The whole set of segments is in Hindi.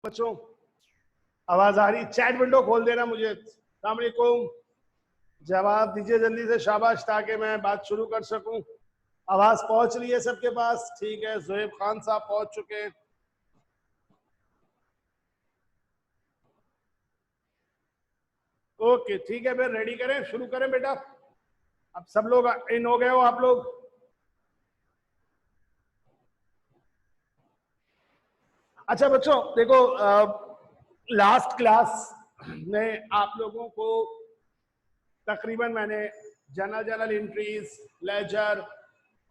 बच्चों आवाज आ रही? चैट विंडो खोल देना मुझे। अस्सलाम वालेकुम, जवाब दीजिए जल्दी से, शाबाश, ताकि मैं बात शुरू कर सकूं। आवाज पहुंच रही है सबके पास? ठीक है, जोहेब खान साहब पहुंच चुके हैं। ओके ठीक है, फिर रेडी करें, शुरू करें बेटा। अब सब लोग इन हो गए हो आप लोग? अच्छा बच्चों देखो, लास्ट क्लास में आप लोगों को तकरीबन मैंने जनरल एंट्रीज, लेजर,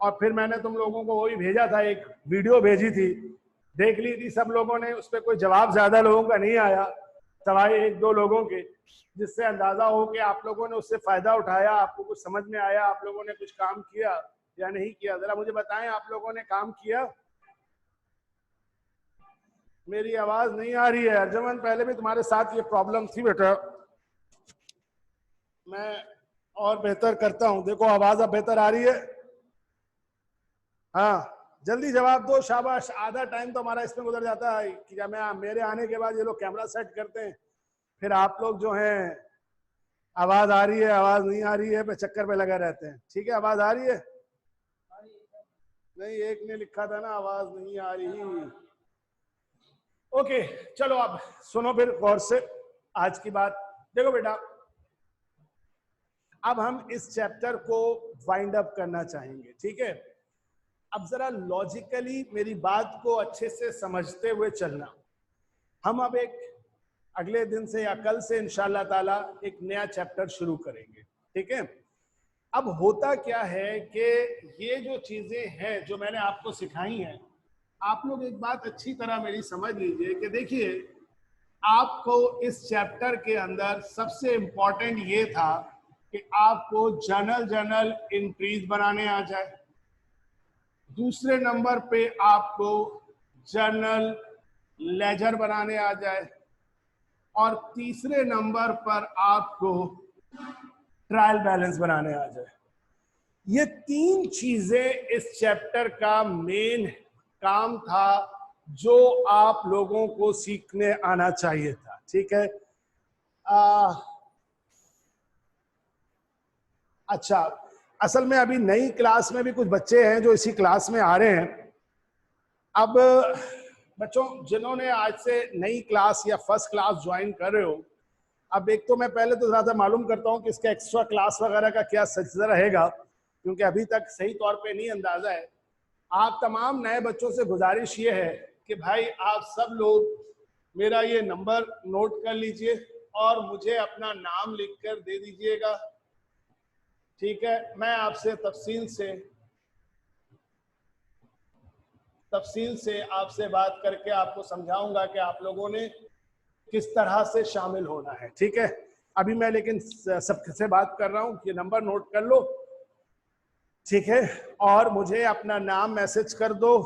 और फिर मैंने तुम लोगों को वही भेजा था, एक वीडियो भेजी थी, देख ली थी सब लोगों ने। उस पर कोई जवाब ज्यादा लोगों का नहीं आया, सवाए एक दो लोगों के, जिससे अंदाजा हो कि आप लोगों ने उससे फायदा उठाया, आपको कुछ समझ में आया, आप लोगों ने कुछ काम किया या नहीं किया। जरा मुझे बताएं, आप लोगों ने काम किया? मेरी आवाज नहीं आ रही है अर्जुमन, पहले भी तुम्हारे साथ ये प्रॉब्लम थी बेटा, मैं और बेहतर करता हूं। देखो आवाज अब बेहतर आ रही है। हाँ जल्दी जवाब दो, शाबाश। आधा टाइम तो हमारा इसमें गुजर जाता है कि जब मैं मेरे आने के बाद ये लोग कैमरा सेट करते हैं, फिर आप लोग जो हैं आवाज आ रही है आवाज नहीं आ रही है पे चक्कर पे लगे रहते हैं। ठीक है, आवाज आ रही है? नहीं, एक ने लिखा था ना आवाज नहीं आ रही। ओके चलो, अब सुनो फिर गौर से आज की बात। देखो बेटा, अब हम इस चैप्टर को वाइंड अप करना चाहेंगे, ठीक है? अब जरा लॉजिकली मेरी बात को अच्छे से समझते हुए चलना। हम अब एक अगले दिन से या कल से इंशाल्लाह ताला एक नया चैप्टर शुरू करेंगे, ठीक है? अब होता क्या है कि ये जो चीजें हैं जो मैंने आपको सिखाई हैं, आप लोग एक बात अच्छी तरह मेरी समझ लीजिए कि देखिए, आपको इस चैप्टर के अंदर सबसे इंपॉर्टेंट ये था कि आपको जर्नल एंट्रीज बनाने आ जाए। दूसरे नंबर पे आपको जर्नल लेजर बनाने आ जाए, और तीसरे नंबर पर आपको ट्रायल बैलेंस बनाने आ जाए। ये तीन चीजें इस चैप्टर का मेन काम था जो आप लोगों को सीखने आना चाहिए था, ठीक है? अच्छा, असल में अभी नई क्लास में भी कुछ बच्चे हैं जो इसी क्लास में आ रहे हैं। अब बच्चों जिन्होंने आज से नई क्लास या फर्स्ट क्लास ज्वाइन कर रहे हो, अब एक तो मैं पहले तो ज्यादा मालूम करता हूं कि इसका एक्स्ट्रा क्लास वगैरह का क्या सिलसिला रहेगा, क्योंकि अभी तक सही तौर पे नहीं अंदाजा है। आप तमाम नए बच्चों से गुजारिश ये है कि भाई आप सब लोग मेरा ये नंबर नोट कर लीजिए और मुझे अपना नाम लिखकर दे दीजिएगा, ठीक है? मैं आपसे तफसील से आपसे बात करके आपको समझाऊंगा कि आप लोगों ने किस तरह से शामिल होना है, ठीक है? अभी मैं लेकिन सबसे बात कर रहा हूं कि नंबर नोट कर लो, ठीक है? और मुझे अपना नाम मैसेज कर दो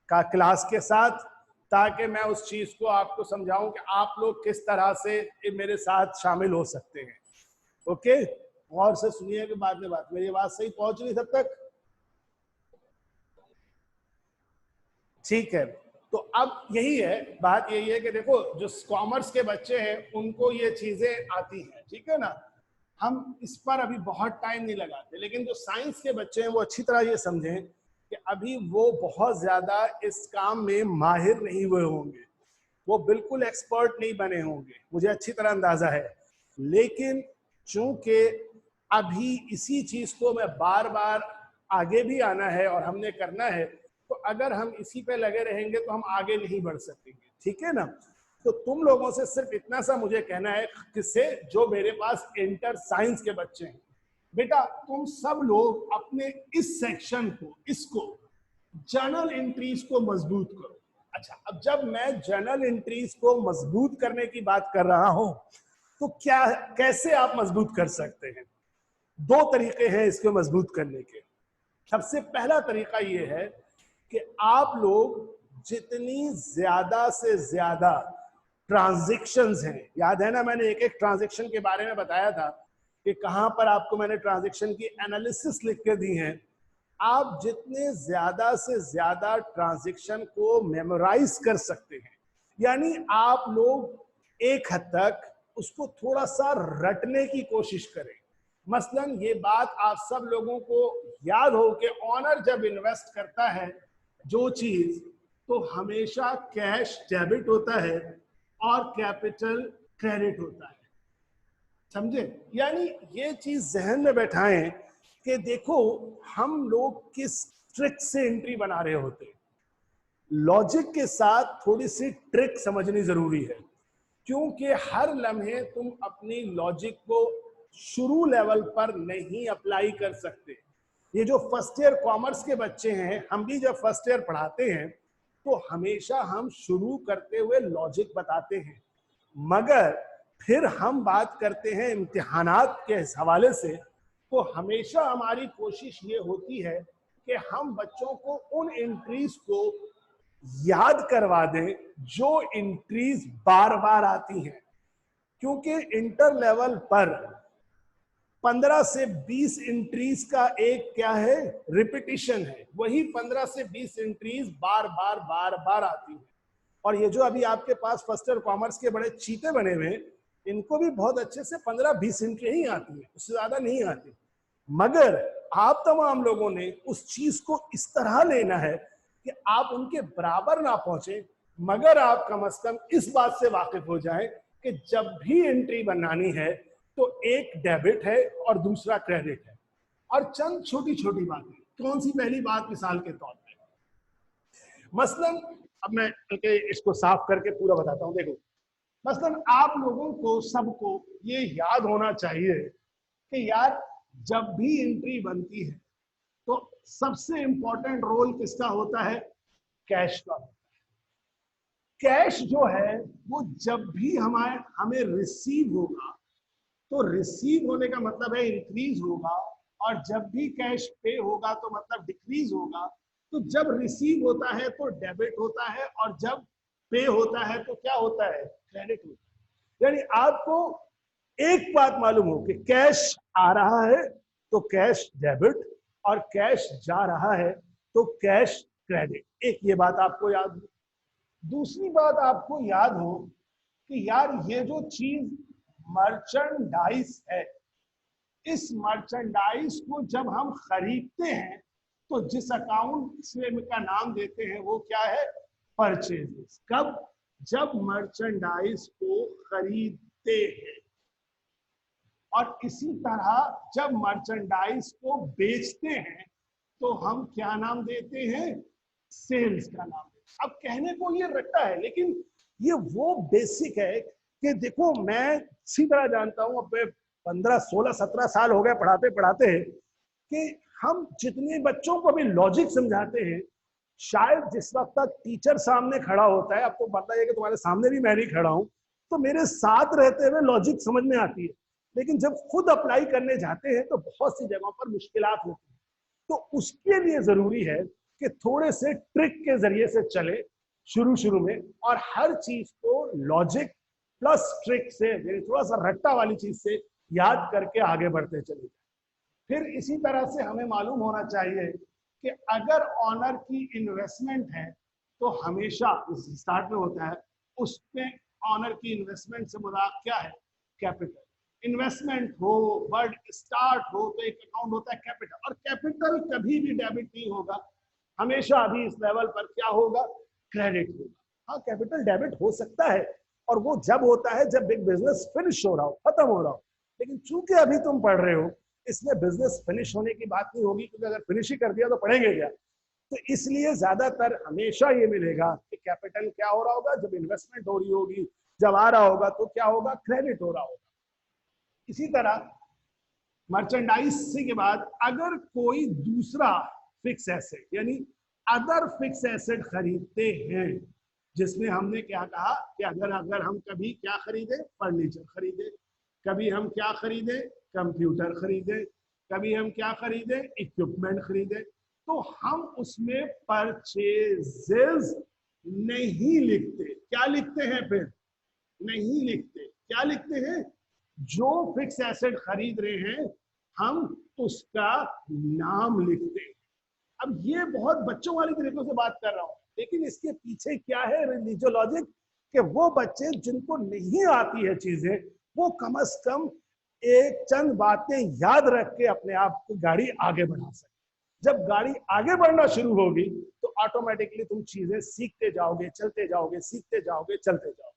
का क्लास के साथ, ताकि मैं उस चीज को आपको समझाऊं कि आप लोग किस तरह से मेरे साथ शामिल हो सकते हैं। ओके, और से सुनिए कि बाद में बात, मेरी आवाज सही पहुंच रही तब तक? ठीक है, तो अब यही है, बात यही है कि देखो जो कॉमर्स के बच्चे हैं उनको ये चीजें आती हैं, ठीक है ना? हम इस पर अभी बहुत टाइम नहीं लगाते, लेकिन जो साइंस के बच्चे हैं वो अच्छी तरह ये समझें कि अभी वो बहुत ज्यादा इस काम में माहिर नहीं हुए होंगे, वो बिल्कुल एक्सपर्ट नहीं बने होंगे, मुझे अच्छी तरह अंदाजा है। लेकिन चूंकि अभी इसी चीज को मैं बार बार आगे भी आना है और हमने करना है, तो अगर हम इसी पे लगे रहेंगे तो हम आगे नहीं बढ़ सकेंगे, ठीक है ना? तो तुम लोगों से सिर्फ इतना सा मुझे कहना है, किससे? जो मेरे पास इंटर साइंस के बच्चे हैं, बेटा तुम सब लोग अपने इस सेक्शन को, इसको जर्नल एंट्रीज को मजबूत करो। अच्छा, अब जब मैं जर्नल एंट्रीज को मजबूत करने की बात कर रहा हूं, तो क्या, कैसे आप मजबूत कर सकते हैं? दो तरीके हैं इसको मजबूत करने के। सबसे पहला तरीका यह है कि आप लोग जितनी ज्यादा से ज्यादा ट्रांजैक्शंस हैं, याद है ना मैंने एक एक ट्रांजैक्शन के बारे में बताया था कि कहां पर आपको मैंने ट्रांजैक्शन की एनालिसिस लिख के दी है। आप जितने ज्यादा से ज्यादा ट्रांजैक्शन को मेमोराइज कर सकते हैं, यानी आप लोग एक हद तक उसको थोड़ा सा रटने की कोशिश करें। मसलन ये बात आप सब लोगों को याद हो कि ऑनर जब इन्वेस्ट करता है जो चीज, तो हमेशा कैश डेबिट होता है और कैपिटल क्रेडिट होता है। समझे? यानी ये चीज जहन में बैठाएं कि देखो हम लोग किस ट्रिक से एंट्री बना रहे होते हैं। लॉजिक के साथ थोड़ी सी ट्रिक समझनी जरूरी है, क्योंकि हर लम्हे तुम अपनी लॉजिक को शुरू लेवल पर नहीं अप्लाई कर सकते। ये जो फर्स्ट ईयर कॉमर्स के बच्चे हैं, हम भी जब फर्स्ट ईयर पढ़ाते हैं तो हमेशा हम शुरू करते हुए लॉजिक बताते हैं, मगर फिर हम बात करते हैं इम्तिहानात के हवाले से, तो हमेशा हमारी कोशिश ये होती है कि हम बच्चों को उन एंट्रीज को याद करवा दें जो एंट्रीज बार बार आती हैं। क्योंकि इंटर लेवल पर 15 से 20 एंट्रीज का एक क्या है, रिपीटिशन है। वही 15 से 20 एंट्रीज बार बार बार बार आती है। और ये जो अभी आपके पास फर्स्ट ईयर कॉमर्स के बड़े चीते बने हुए, इनको भी बहुत अच्छे से 15-20 एंट्री ही आती है, उससे ज्यादा नहीं आती। मगर आप तमाम लोगों ने उस चीज को इस तरह लेना है कि आप उनके बराबर ना पहुंचे, मगर आप कम से कम इस बात से वाकिफ हो जाएं कि जब भी एंट्री बनानी है तो एक डेबिट है और दूसरा क्रेडिट है। और चंद छोटी छोटी बातें। कौन सी पहली बात? मिसाल के तौर पे मसलन, अब मैं इसको साफ करके पूरा बताता हूं। देखो, मसलन आप लोगों को सबको ये याद होना चाहिए कि यार जब भी एंट्री बनती है तो सबसे इंपॉर्टेंट रोल किसका होता है? कैश का होता है। कैश जो है वो जब भी हमें रिसीव होगा, तो रिसीव होने का मतलब है इंक्रीज होगा, और जब भी कैश पे होगा तो मतलब डिक्रीज होगा। तो जब रिसीव होता है तो डेबिट होता है, और जब पे होता है तो क्या होता है? क्रेडिट होता है। यानी आपको एक बात मालूम हो कि कैश आ रहा है तो कैश डेबिट, और कैश जा रहा है तो कैश क्रेडिट। एक ये बात आपको याद हो। दूसरी बात आपको याद हो कि यार ये जो चीज मर्चेंडाइज है, इस मर्चेंडाइज को जब हम खरीदते हैं तो जिस अकाउंट से का नाम देते हैं वो क्या है? परचेज। कब? जब मर्चेंडाइज को खरीदते हैं। और इसी तरह जब मर्चेंडाइज को बेचते हैं तो हम क्या नाम देते हैं? सेल्स का नाम देते हैं। अब कहने को ये रखता है, लेकिन ये वो बेसिक है कि देखो मैं इसी तरह जानता हूं, अब 15, 16, 17 साल हो गए पढ़ाते पढ़ाते हैं, कि हम जितने बच्चों को भी लॉजिक समझाते हैं, शायद जिस वक्त तक टीचर सामने खड़ा होता है, अब तो पता है कि तुम्हारे सामने भी मैं नहीं खड़ा हूं, तो मेरे साथ रहते हुए लॉजिक समझ में आती है, लेकिन जब खुद अप्लाई करने जाते हैं तो बहुत सी जगहों पर मुश्किलात होती है। तो उसके लिए जरूरी है कि थोड़े से ट्रिक के जरिए से चले शुरू में, और हर चीज को लॉजिक प्लस ट्रिक से, थोड़ा सा रट्टा वाली चीज से याद करके आगे बढ़ते चले। फिर इसी तरह से हमें मालूम होना चाहिए कि अगर ऑनर की इन्वेस्टमेंट है तो हमेशा स्टार्ट में होता है, उसमें ऑनर की इन्वेस्टमेंट से मुराद क्या है? कैपिटल। इन्वेस्टमेंट हो, वर्ड स्टार्ट हो, तो एक अकाउंट होता है कैपिटल, और कैपिटल कभी भी डेबिट नहीं होगा, हमेशा अभी इस लेवल पर क्या होगा? क्रेडिट होगा। हाँ, कैपिटल डेबिट हो सकता है, और वो जब होता है जब बिग बिजनेस फिनिश हो रहा हो, खत्म हो रहा हो। लेकिन चूंकि अभी तुम पढ़ रहे हो, इसमें बिजनेस फिनिश होने की बात नहीं होगी, क्योंकि अगर फिनिश ही कर दिया तो पढ़ेंगे क्या? तो इसलिए ज्यादातर हमेशा ये मिलेगा कि कैपिटल क्या हो रहा होगा? जब इन्वेस्टमेंट हो रही होगी, जब आ रहा होगा तो क्या होगा? क्रेडिट हो रहा होगा। इसी तरह मर्चेंडाइज के बाद अगर कोई दूसरा फिक्स एसेट यानी अदर फिक्स एसेट खरीदते हैं, जिसमें हमने क्या कहा कि अगर हम कभी क्या खरीदे? फर्नीचर खरीदे, कभी हम क्या खरीदे? कंप्यूटर खरीदे, कभी हम क्या खरीदे? इक्विपमेंट खरीदे, तो हम उसमें परचेजेस नहीं लिखते। क्या लिखते हैं फिर? नहीं लिखते। क्या लिखते हैं? जो फिक्स एसेट खरीद रहे हैं हम उसका नाम लिखते हैं। अब ये बहुत बच्चों वाली तरीकों से बात कर रहा हूं, लेकिन इसके पीछे क्या है जो लॉजिक? कि वो बच्चे जिनको नहीं आती है चीजें, वो कम से कम एक चंद बातें याद रख के अपने आप को गाड़ी आगे बढ़ा सके। जब गाड़ी आगे बढ़ना शुरू होगी तो ऑटोमेटिकली तुम चीजें सीखते जाओगे, चलते जाओगे, सीखते जाओगे, चलते जाओगे।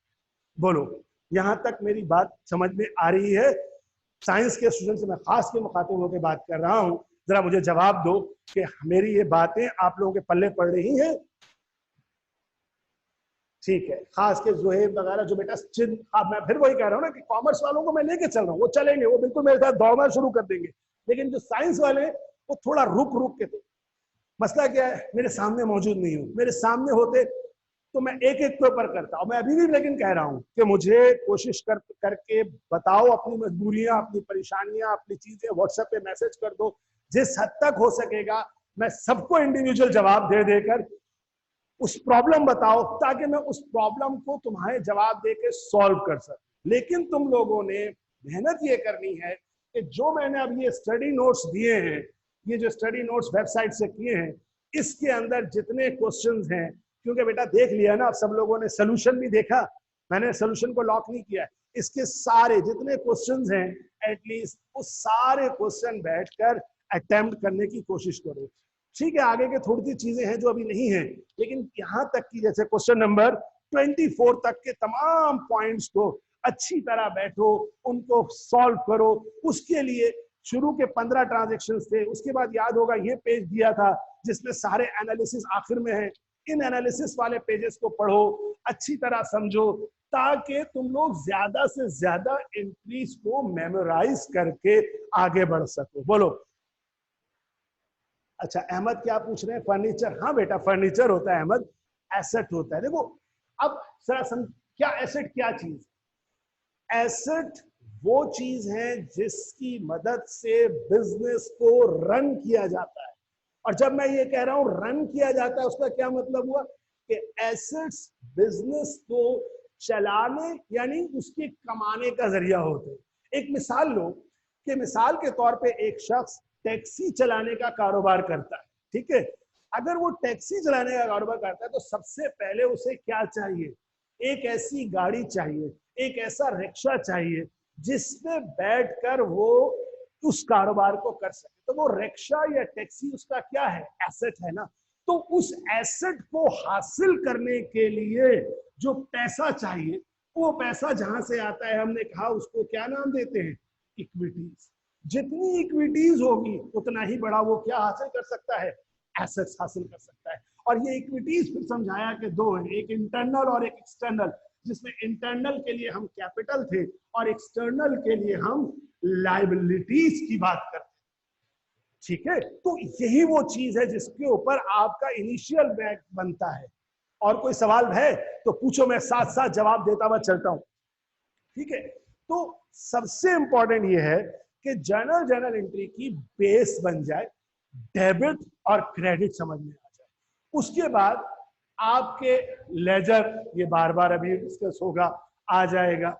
बोलो, यहां तक मेरी बात समझ में आ रही है? साइंस के स्टूडेंट से मैं खास के मुखातिब होकर बात कर रहा हूं, जरा मुझे जवाब दो कि मेरी ये बातें आप लोगों के पल्ले पड़ रही हैं? ठीक है, खास के जोहेब वगैरह जो बेटा अब मैं फिर वही कह रहा हूँ ना कि कॉमर्स वालों को मैं लेके चल रहा हूँ, वो चलेंगे, वो बिल्कुल मेरे साथ दौड़ना शुरू कर देंगे, लेकिन जो साइंस वाले वो थोड़ा रुक रुक के थे। मसला क्या है, मेरे सामने मौजूद नहीं हूँ, मेरे सामने होते तो मैं एक एक के ऊपर करता हूँ। मैं अभी भी लेकिन कह रहा हूँ कि मुझे कोशिश करके बताओ अपनी मजबूरियां, अपनी परेशानियां, अपनी चीजें व्हाट्सएप पे मैसेज कर दो। जिस हद तक हो सकेगा मैं सबको इंडिविजुअल जवाब दे देकर उस प्रॉब्लम बताओ, ताकि मैं उस प्रॉब्लम को तुम्हारे जवाब देकर सॉल्व कर सकूं। लेकिन तुम लोगों ने मेहनत ये करनी है कि जो मैंने अब ये स्टडी नोट्स दिए हैं, ये जो स्टडी नोट्स वेबसाइट से किए हैं, इसके अंदर जितने क्वेश्चंस हैं, क्योंकि बेटा देख लिया ना, आप सब लोगों ने सोल्यूशन भी देखा, मैंने सोल्यूशन को लॉक नहीं किया, इसके सारे जितने क्वेश्चंस हैं एटलीस्ट वो सारे क्वेश्चन बैठकर अटेम्प्ट करने की कोशिश करो। ठीक है, आगे के थोड़ी सी चीजें हैं जो अभी नहीं है, लेकिन यहां तक की जैसे क्वेश्चन नंबर 24 तक के तमाम पॉइंट्स को अच्छी तरह बैठो, उनको सॉल्व करो। उसके लिए शुरू के 15 ट्रांजेक्शंस थे, उसके बाद याद होगा ये पेज दिया था जिसमें सारे एनालिसिस आखिर में है। इन एनालिसिस वाले पेजेस को पढ़ो, अच्छी तरह समझो, ताकि तुम लोग ज्यादा से ज्यादा एंट्रीज को मेमोराइज करके आगे बढ़ सको। बोलो। अच्छा, अहमद क्या पूछ रहे हैं? फर्नीचर। हाँ बेटा, फर्नीचर होता है अहमद, एसेट होता है। देखो अब जरा क्या एसेट, क्या चीज? एसेट वो चीज है जिसकी मदद से बिजनेस को रन किया जाता है। और जब मैं ये कह रहा हूं रन किया जाता है, उसका क्या मतलब हुआ कि एसेट्स बिजनेस को चलाने यानी उसके कमाने का जरिया होते हैं। एक मिसाल लो कि मिसाल के तौर पे एक शख्स टैक्सी चलाने का कारोबार करता है, ठीक है? अगर वो टैक्सी चलाने का कारोबार करता है तो सबसे पहले उसे क्या चाहिए? एक ऐसी गाड़ी चाहिए, एक ऐसा रिक्शा चाहिए जिसमें बैठकर वो उस कारोबार को कर सके। तो वो रिक्शा या टैक्सी उसका क्या है? एसेट है ना। तो उस एसेट को हासिल करने के लिए जो पैसा चाहिए, वो पैसा जहां से आता है, हमने कहा उसको क्या नाम देते हैं? इक्विटीज। जितनी इक्विटीज होगी उतना ही बड़ा वो क्या हासिल कर सकता है? एसेट्स हासिल कर सकता है। और ये इक्विटीज फिर समझाया कि दो है, एक इंटरनल और एक एक्सटर्नल, जिसमें इंटरनल के लिए हम कैपिटल थे और एक्सटर्नल के लिए हम लायबिलिटीज की बात करते हैं। ठीक है, तो यही वो चीज है जिसके ऊपर आपका इनिशियल बैक बनता है। और कोई सवाल है तो पूछो, मैं साथ साथ जवाब देता हुआ चलता हूं। ठीक है, तो सबसे इंपॉर्टेंट ये है कि जर्नल एंट्री की बेस बन जाए, डेबिट और क्रेडिट समझ में आ जाए। उसके बाद आपके लेजर, ये बार बार अभी डिस्कस होगा, आ जाएगा।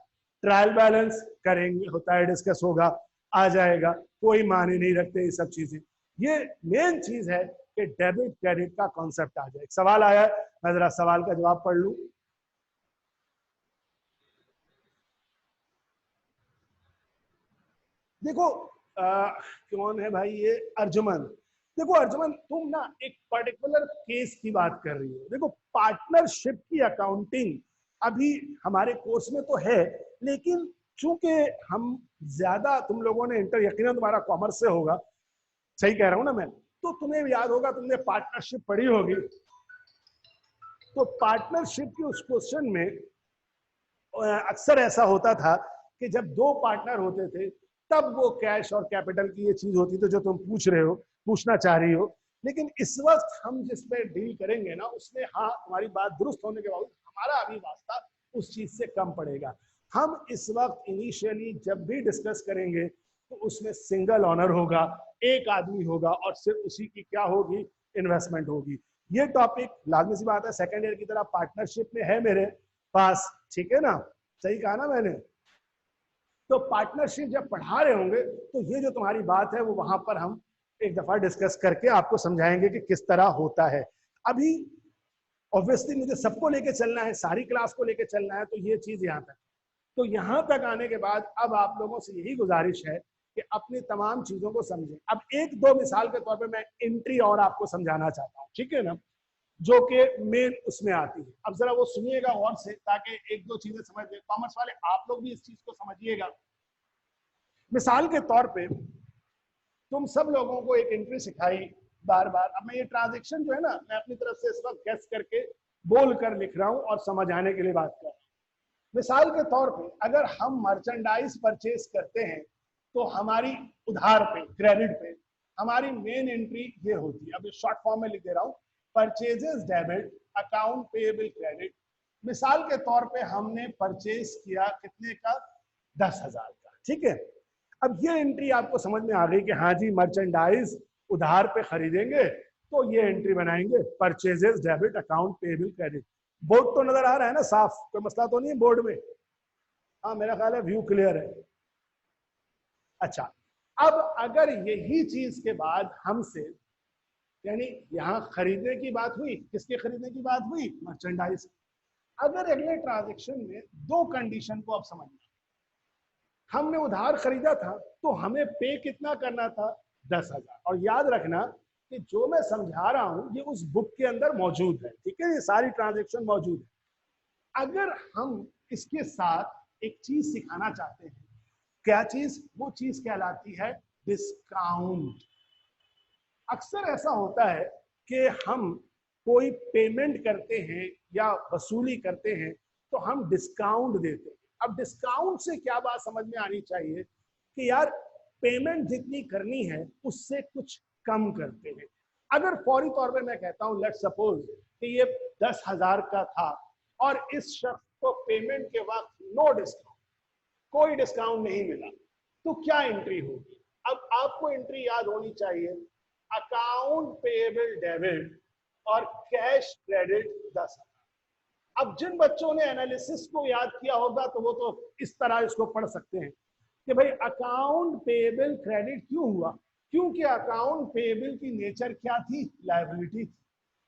ट्रायल बैलेंस करेंगे, होता है, डिस्कस होगा, आ जाएगा। कोई माने नहीं रखते ये सब चीजें। ये मेन चीज है कि डेबिट क्रेडिट का कॉन्सेप्ट आ जाए। एक सवाल आया है, मैं जरा सवाल का जवाब पढ़ लूं। देखो कौन है भाई? ये अर्जुमन। देखो अर्जुमन, तुम ना एक पर्टिकुलर केस की बात कर रही हो। देखो पार्टनरशिप की अकाउंटिंग अभी हमारे कोर्स में तो है, लेकिन चूंकि हम ज्यादा, तुम लोगों ने इंटर यकीनन तुम्हारा कॉमर्स से होगा, सही कह रहा हूं ना मैं? तो तुम्हें याद होगा, तुमने पार्टनरशिप पढ़ी होगी। तो पार्टनरशिप के उस क्वेश्चन में अक्सर ऐसा होता था कि जब दो पार्टनर होते थे तब वो कैश और कैपिटल की ये चीज होती थी जो तुम पूछ रहे हो, पूछना चाह रही हो। लेकिन इस वक्त हम जिसमें डील करेंगे ना, उसमें हाँ तुम्हारी बात दुरुस्त होने के बावजूद हमारा अभी वास्ता उस चीज से कम पड़ेगा। हम इस वक्त इनिशियली जब भी डिस्कस करेंगे तो उसमें सिंगल ऑनर होगा, एक आदमी होगा और सिर्फ उसी की क्या होगी? इन्वेस्टमेंट होगी। ये टॉपिक लाजमी सी बात है सेकेंड ईयर की तरह पार्टनरशिप में है मेरे पास, ठीक है ना? सही कहा ना मैंने? तो पार्टनरशिप जब पढ़ा रहे होंगे तो ये जो तुम्हारी बात है वो वहां पर हम एक दफा डिस्कस करके आपको समझाएंगे कि किस तरह होता है। अभी ऑब्वियसली मुझे सबको लेके चलना है, सारी क्लास को लेके चलना है, तो ये चीज यहाँ तक। तो यहाँ तक आने के बाद अब आप लोगों से यही गुजारिश है कि अपनी तमाम चीजों को समझें। अब एक दो मिसाल के तौर पे मैं एंट्री और आपको समझाना चाहता हूँ, ठीक है ना, जो कि मेन उसमें आती है। अब जरा वो सुनिएगा और से, ताकि एक दो चीजें समझ लें। कॉमर्स वाले आप लोग भी इस चीज को समझिएगा। मिसाल के तौर पे तुम सब लोगों को एक एंट्री सिखाई बार बार। अब मैं ये ट्रांजैक्शन जो है ना, मैं अपनी तरफ से इस वक्त गेस करके बोल कर लिख रहा हूं और समझ आने के लिए बात कर रहा हूं। मिसाल के तौर पे अगर हम मर्चेंडाइज परचेज करते हैं तो हमारी उधार पे, क्रेडिट पे, हमारी मेन एंट्री ये होती है। अब ये शॉर्ट फॉर्म में लिख दे रहा हूँ, purchases debit, account payable credit. मिसाल के तौर पे हमने परचेज किया कितने का, 10,000 का, ठीक है। अब ये एंट्री आपको समझ में आ गई कि हाँ जी मर्चेंडाइज उधार पे खरीदेंगे, तो ये एंट्री बनाएंगे, purchases debit account payable credit. Board तो नजर आ रहा है ना साफ, कोई मसला तो नहीं है बोर्ड में? हाँ मेरा ख्याल है व्यू क्लियर है। अच्छा, अब अगर यही चीज के बाद हमसे, यानी यहाँ खरीदने की बात हुई, किसके खरीदने की बात हुई, मर्चेंडाइज। अगर अगले ट्रांजेक्शन में दो कंडीशन को आप समझना, हमने उधार खरीदा था तो हमें पे कितना करना था, 10,000। और याद रखना कि जो मैं समझा रहा हूं ये उस बुक के अंदर मौजूद है, ठीक है, ये सारी ट्रांजेक्शन मौजूद है। अगर हम इसके साथ एक चीज सिखाना चाहते हैं, क्या चीज, वो चीज कहलाती है डिस्काउंट। अक्सर ऐसा होता है कि हम कोई पेमेंट करते हैं या वसूली करते हैं तो हम डिस्काउंट देते हैं। अब डिस्काउंट से क्या बात समझ में आनी चाहिए कि यार पेमेंट जितनी करनी है उससे कुछ कम करते हैं। अगर फौरी तौर पे मैं कहता हूं, लेट्स सपोज कि ये 10,000 का था और इस शख्स को पेमेंट के वक्त नो डिस्काउंट, कोई डिस्काउंट नहीं मिला, तो क्या एंट्री होगी? अब आपको एंट्री याद होनी चाहिए, अकाउंट पेएबल डेबिट और कैश क्रेडिट 10,000। अब जिन बच्चों ने एनालिसिस को याद किया होगा तो वो तो इस तरह इसको पढ़ सकते हैं कि भाई अकाउंट पेएबल क्रेडिट क्यों हुआ, क्योंकि अकाउंट पेएबल की नेचर क्या थी, लायबिलिटी थी।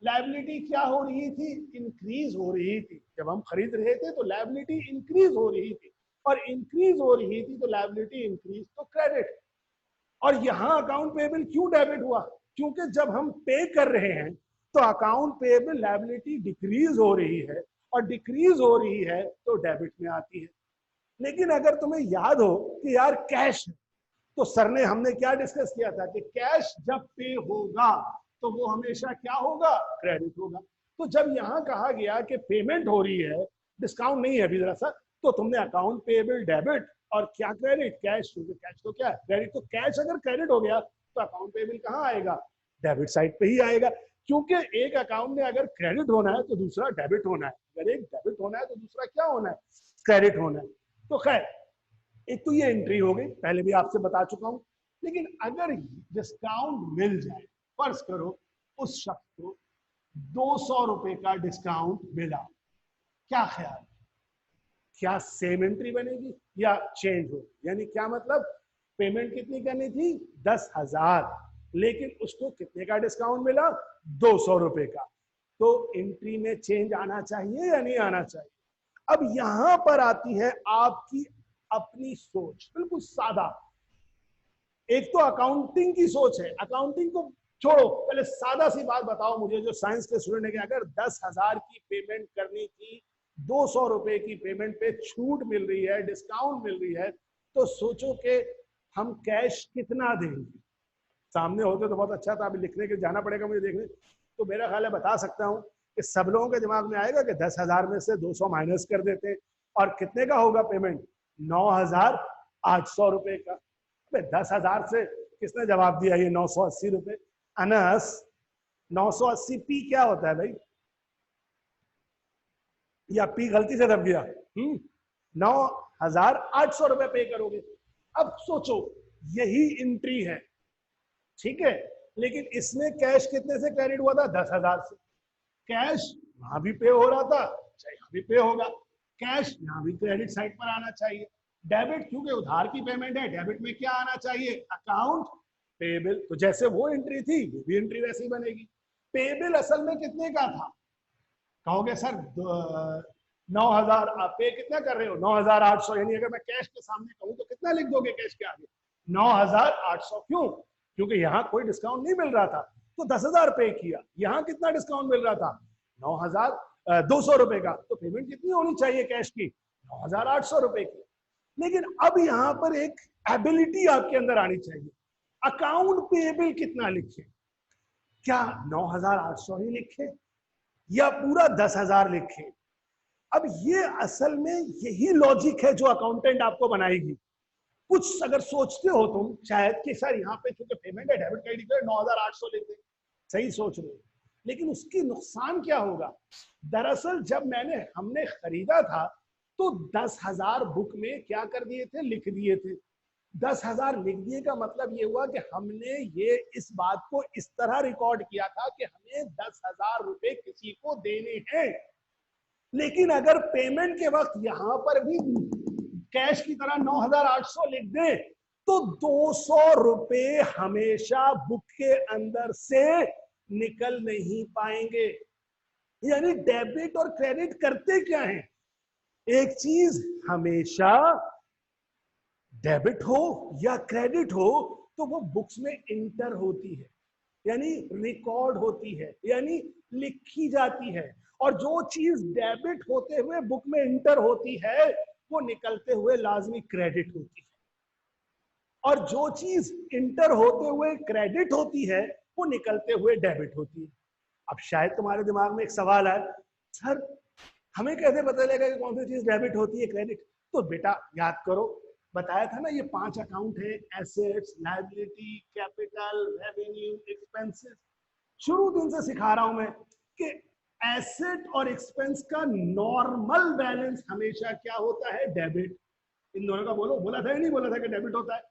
लायबिलिटी क्या हो रही थी, इंक्रीज हो रही थी। जब हम खरीद रहे थे तो लायबिलिटी इंक्रीज हो रही थी, और इंक्रीज हो रही थी तो लायबिलिटी इंक्रीज तो क्रेडिट। और यहाँ अकाउंट पेएबल क्यों डेबिट हुआ, क्योंकि जब हम पे कर रहे हैं तो अकाउंट पेएबल लायबिलिटी डिक्रीज हो रही है, और डिक्रीज हो रही है तो डेबिट में आती है। लेकिन अगर तुम्हें याद हो कि यार कैश है, तो सर ने हमने क्या डिस्कस किया था कि कैश जब पे होगा तो वो हमेशा क्या होगा, क्रेडिट होगा। तो जब यहाँ कहा गया कि पेमेंट हो रही है, डिस्काउंट नहीं है अभी जरा सा, तो तुमने अकाउंट पेएबल डेबिट और क्या क्रेडिट, कैश, क्योंकि कैश तो क्या है, क्रेडिट। तो कैश अगर क्रेडिट हो गया तो अकाउंट पेएबल कहाँ आएगा, डेबिट साइड पे ही आएगा। क्योंकि एक अकाउंट में अगर क्रेडिट होना है तो दूसरा डेबिट होना है, अगर एक डेबिट होना है तो दूसरा क्या होना है, क्रेडिट होना है। तो खैर एक तो ये एंट्री हो गई, पहले भी आपसे बता चुका हूं। लेकिन अगर डिस्काउंट मिल जाए, फर्ज करो उस शख्स को 200 रुपए का डिस्काउंट मिला, क्या ख्याल, क्या सेम एंट्री बनेगी या चेंज होगी? यानी क्या मतलब, पेमेंट कितनी करनी थी, 10,000, लेकिन उसको कितने का डिस्काउंट मिला, 200 रुपए का। तो एंट्री में चेंज आना चाहिए या नहीं आना चाहिए? अब यहां पर आती है आपकी अपनी सोच, बिल्कुल सादा। एक तो अकाउंटिंग की सोच है, अकाउंटिंग को छोड़ो, पहले सादा सी बात बताओ मुझे जो साइंस के स्टूडेंट है, अगर 10,000 की पेमेंट करनी थी, 200 रुपए की पेमेंट पे छूट मिल रही है, डिस्काउंट मिल रही है, तो सोचो कि हम कैश कितना देंगे। सामने होते तो बहुत अच्छा था, अभी लिखने के जाना पड़ेगा मुझे देखने। तो मेरा ख्याल है बता सकता हूँ कि सब लोगों के दिमाग में आएगा कि 10,000 में से 200 माइनस कर देते हैं, और कितने का होगा पेमेंट, 9,800 रुपए का। 10,000 से किसने जवाब दिया, ये 980 रुपए। अनस 980 पी क्या होता है भाई, या पी गलती से दब गया, 9,800 रुपए पे करोगे। अब सोचो यही एंट्री है, ठीक है, लेकिन इसमें कैश कितने से क्रेडिट हुआ था, 10,000 से। कैश वहां भी पे हो रहा था, यहाँ भी पे होगा, कैश यहाँ भी क्रेडिट साइड पर आना चाहिए। डेबिट क्योंकि उधार की पेमेंट है, डेबिट में क्या आना चाहिए, अकाउंट पेएबल। तो जैसे वो एंट्री थी, ये भी एंट्री वैसे ही बनेगी। पेएबल असल में कितने का था, कहोगे सर 9,000 आप पे कितना कर रहे हो, 9,800, यानी अगर मैं कैश के सामने कहूँ तो कितना लिख दोगे कैश के आगे, 9,800। क्यों? क्योंकि यहाँ कोई डिस्काउंट नहीं मिल रहा था तो 10,000 पे किया, यहाँ कितना डिस्काउंट मिल रहा था 9,200 रुपए का, तो पेमेंट कितनी होनी चाहिए कैश की, 9,800 रुपए की। लेकिन अब यहाँ पर एक एबिलिटी आपके अंदर आनी चाहिए, अकाउंट पेएबल कितना लिखे, क्या 9,800 ही लिखे या पूरा 10,000 लिखे। अब ये असल में यही लॉजिक है जो अकाउंटेंट आपको बनाएगी। कुछ अगर सोचते हो तुम शायद कि सर यहाँ पे चूंकि पेमेंट है डेबिट क्रेडिट 9,800 लेते, सही सोच रहे हो, लेकिन उसकी नुकसान क्या होगा। दरअसल जब हमने खरीदा था तो 10,000 बुक में क्या कर दिए थे, लिख दिए थे। 10,000 लिख दिए का मतलब ये हुआ कि हमने ये इस बात को इस तरह रिकॉर्ड किया था कि हमें 10,000 रुपए किसी को देने हैं। लेकिन अगर पेमेंट के वक्त यहां पर भी कैश की तरह 9,800 लिख दें तो 200 रुपए हमेशा बुक के अंदर से निकल नहीं पाएंगे। यानी डेबिट और क्रेडिट करते क्या है, एक चीज हमेशा डेबिट हो या क्रेडिट हो तो वो बुक्स में इंटर होती है, यानी रिकॉर्ड होती है, यानी लिखी जाती है। और जो चीज डेबिट होते हुए बुक में इंटर होती है वो निकलते हुए लाजमी क्रेडिट होती है, और जो चीज इंटर होते हुए क्रेडिट होती है वो निकलते हुए डेबिट होती है। अब शायद तुम्हारे दिमाग में एक सवाल आए, सर हमें कैसे पता चलेगा कि कौन सी चीज डेबिट होती है क्रेडिट। तो बेटा याद करो, बताया था ना ये 5 अकाउंट है, assets, liability, capital, revenue, expenses. शुरू दिन से सिखा रहा हूं मैं कि एसेट और एक्सपेंस का नॉर्मल बैलेंस हमेशा क्या होता है, डेबिट। इन दोनों का बोलो, बोला था या नहीं बोला था कि डेबिट होता है,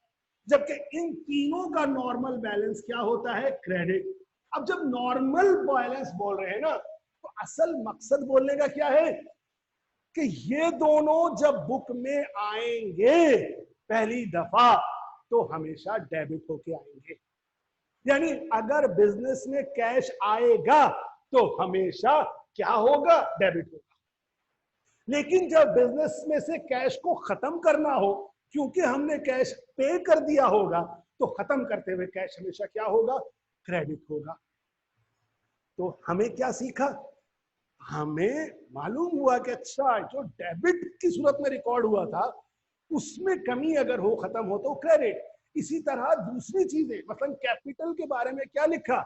जबकि इन तीनों का नॉर्मल बैलेंस क्या होता है, क्रेडिट। अब जब नॉर्मल बैलेंस बोल रहे हैं ना तो असल मकसद बोलने का क्या है कि ये दोनों जब बुक में आएंगे पहली दफा तो हमेशा डेबिट होके आएंगे। यानी अगर बिजनेस में कैश आएगा तो हमेशा क्या होगा, डेबिट होगा। लेकिन जब बिजनेस में से कैश को खत्म करना हो, क्योंकि हमने कैश पे कर दिया होगा, तो खत्म करते हुए कैश हमेशा क्या होगा, क्रेडिट होगा। तो हमें क्या सीखा, हमें मालूम हुआ कि अच्छा जो डेबिट की सूरत में रिकॉर्ड हुआ था उसमें कमी अगर हो, खत्म हो तो क्रेडिट। इसी तरह दूसरी चीजें, मतलब कैपिटल के बारे में क्या लिखा,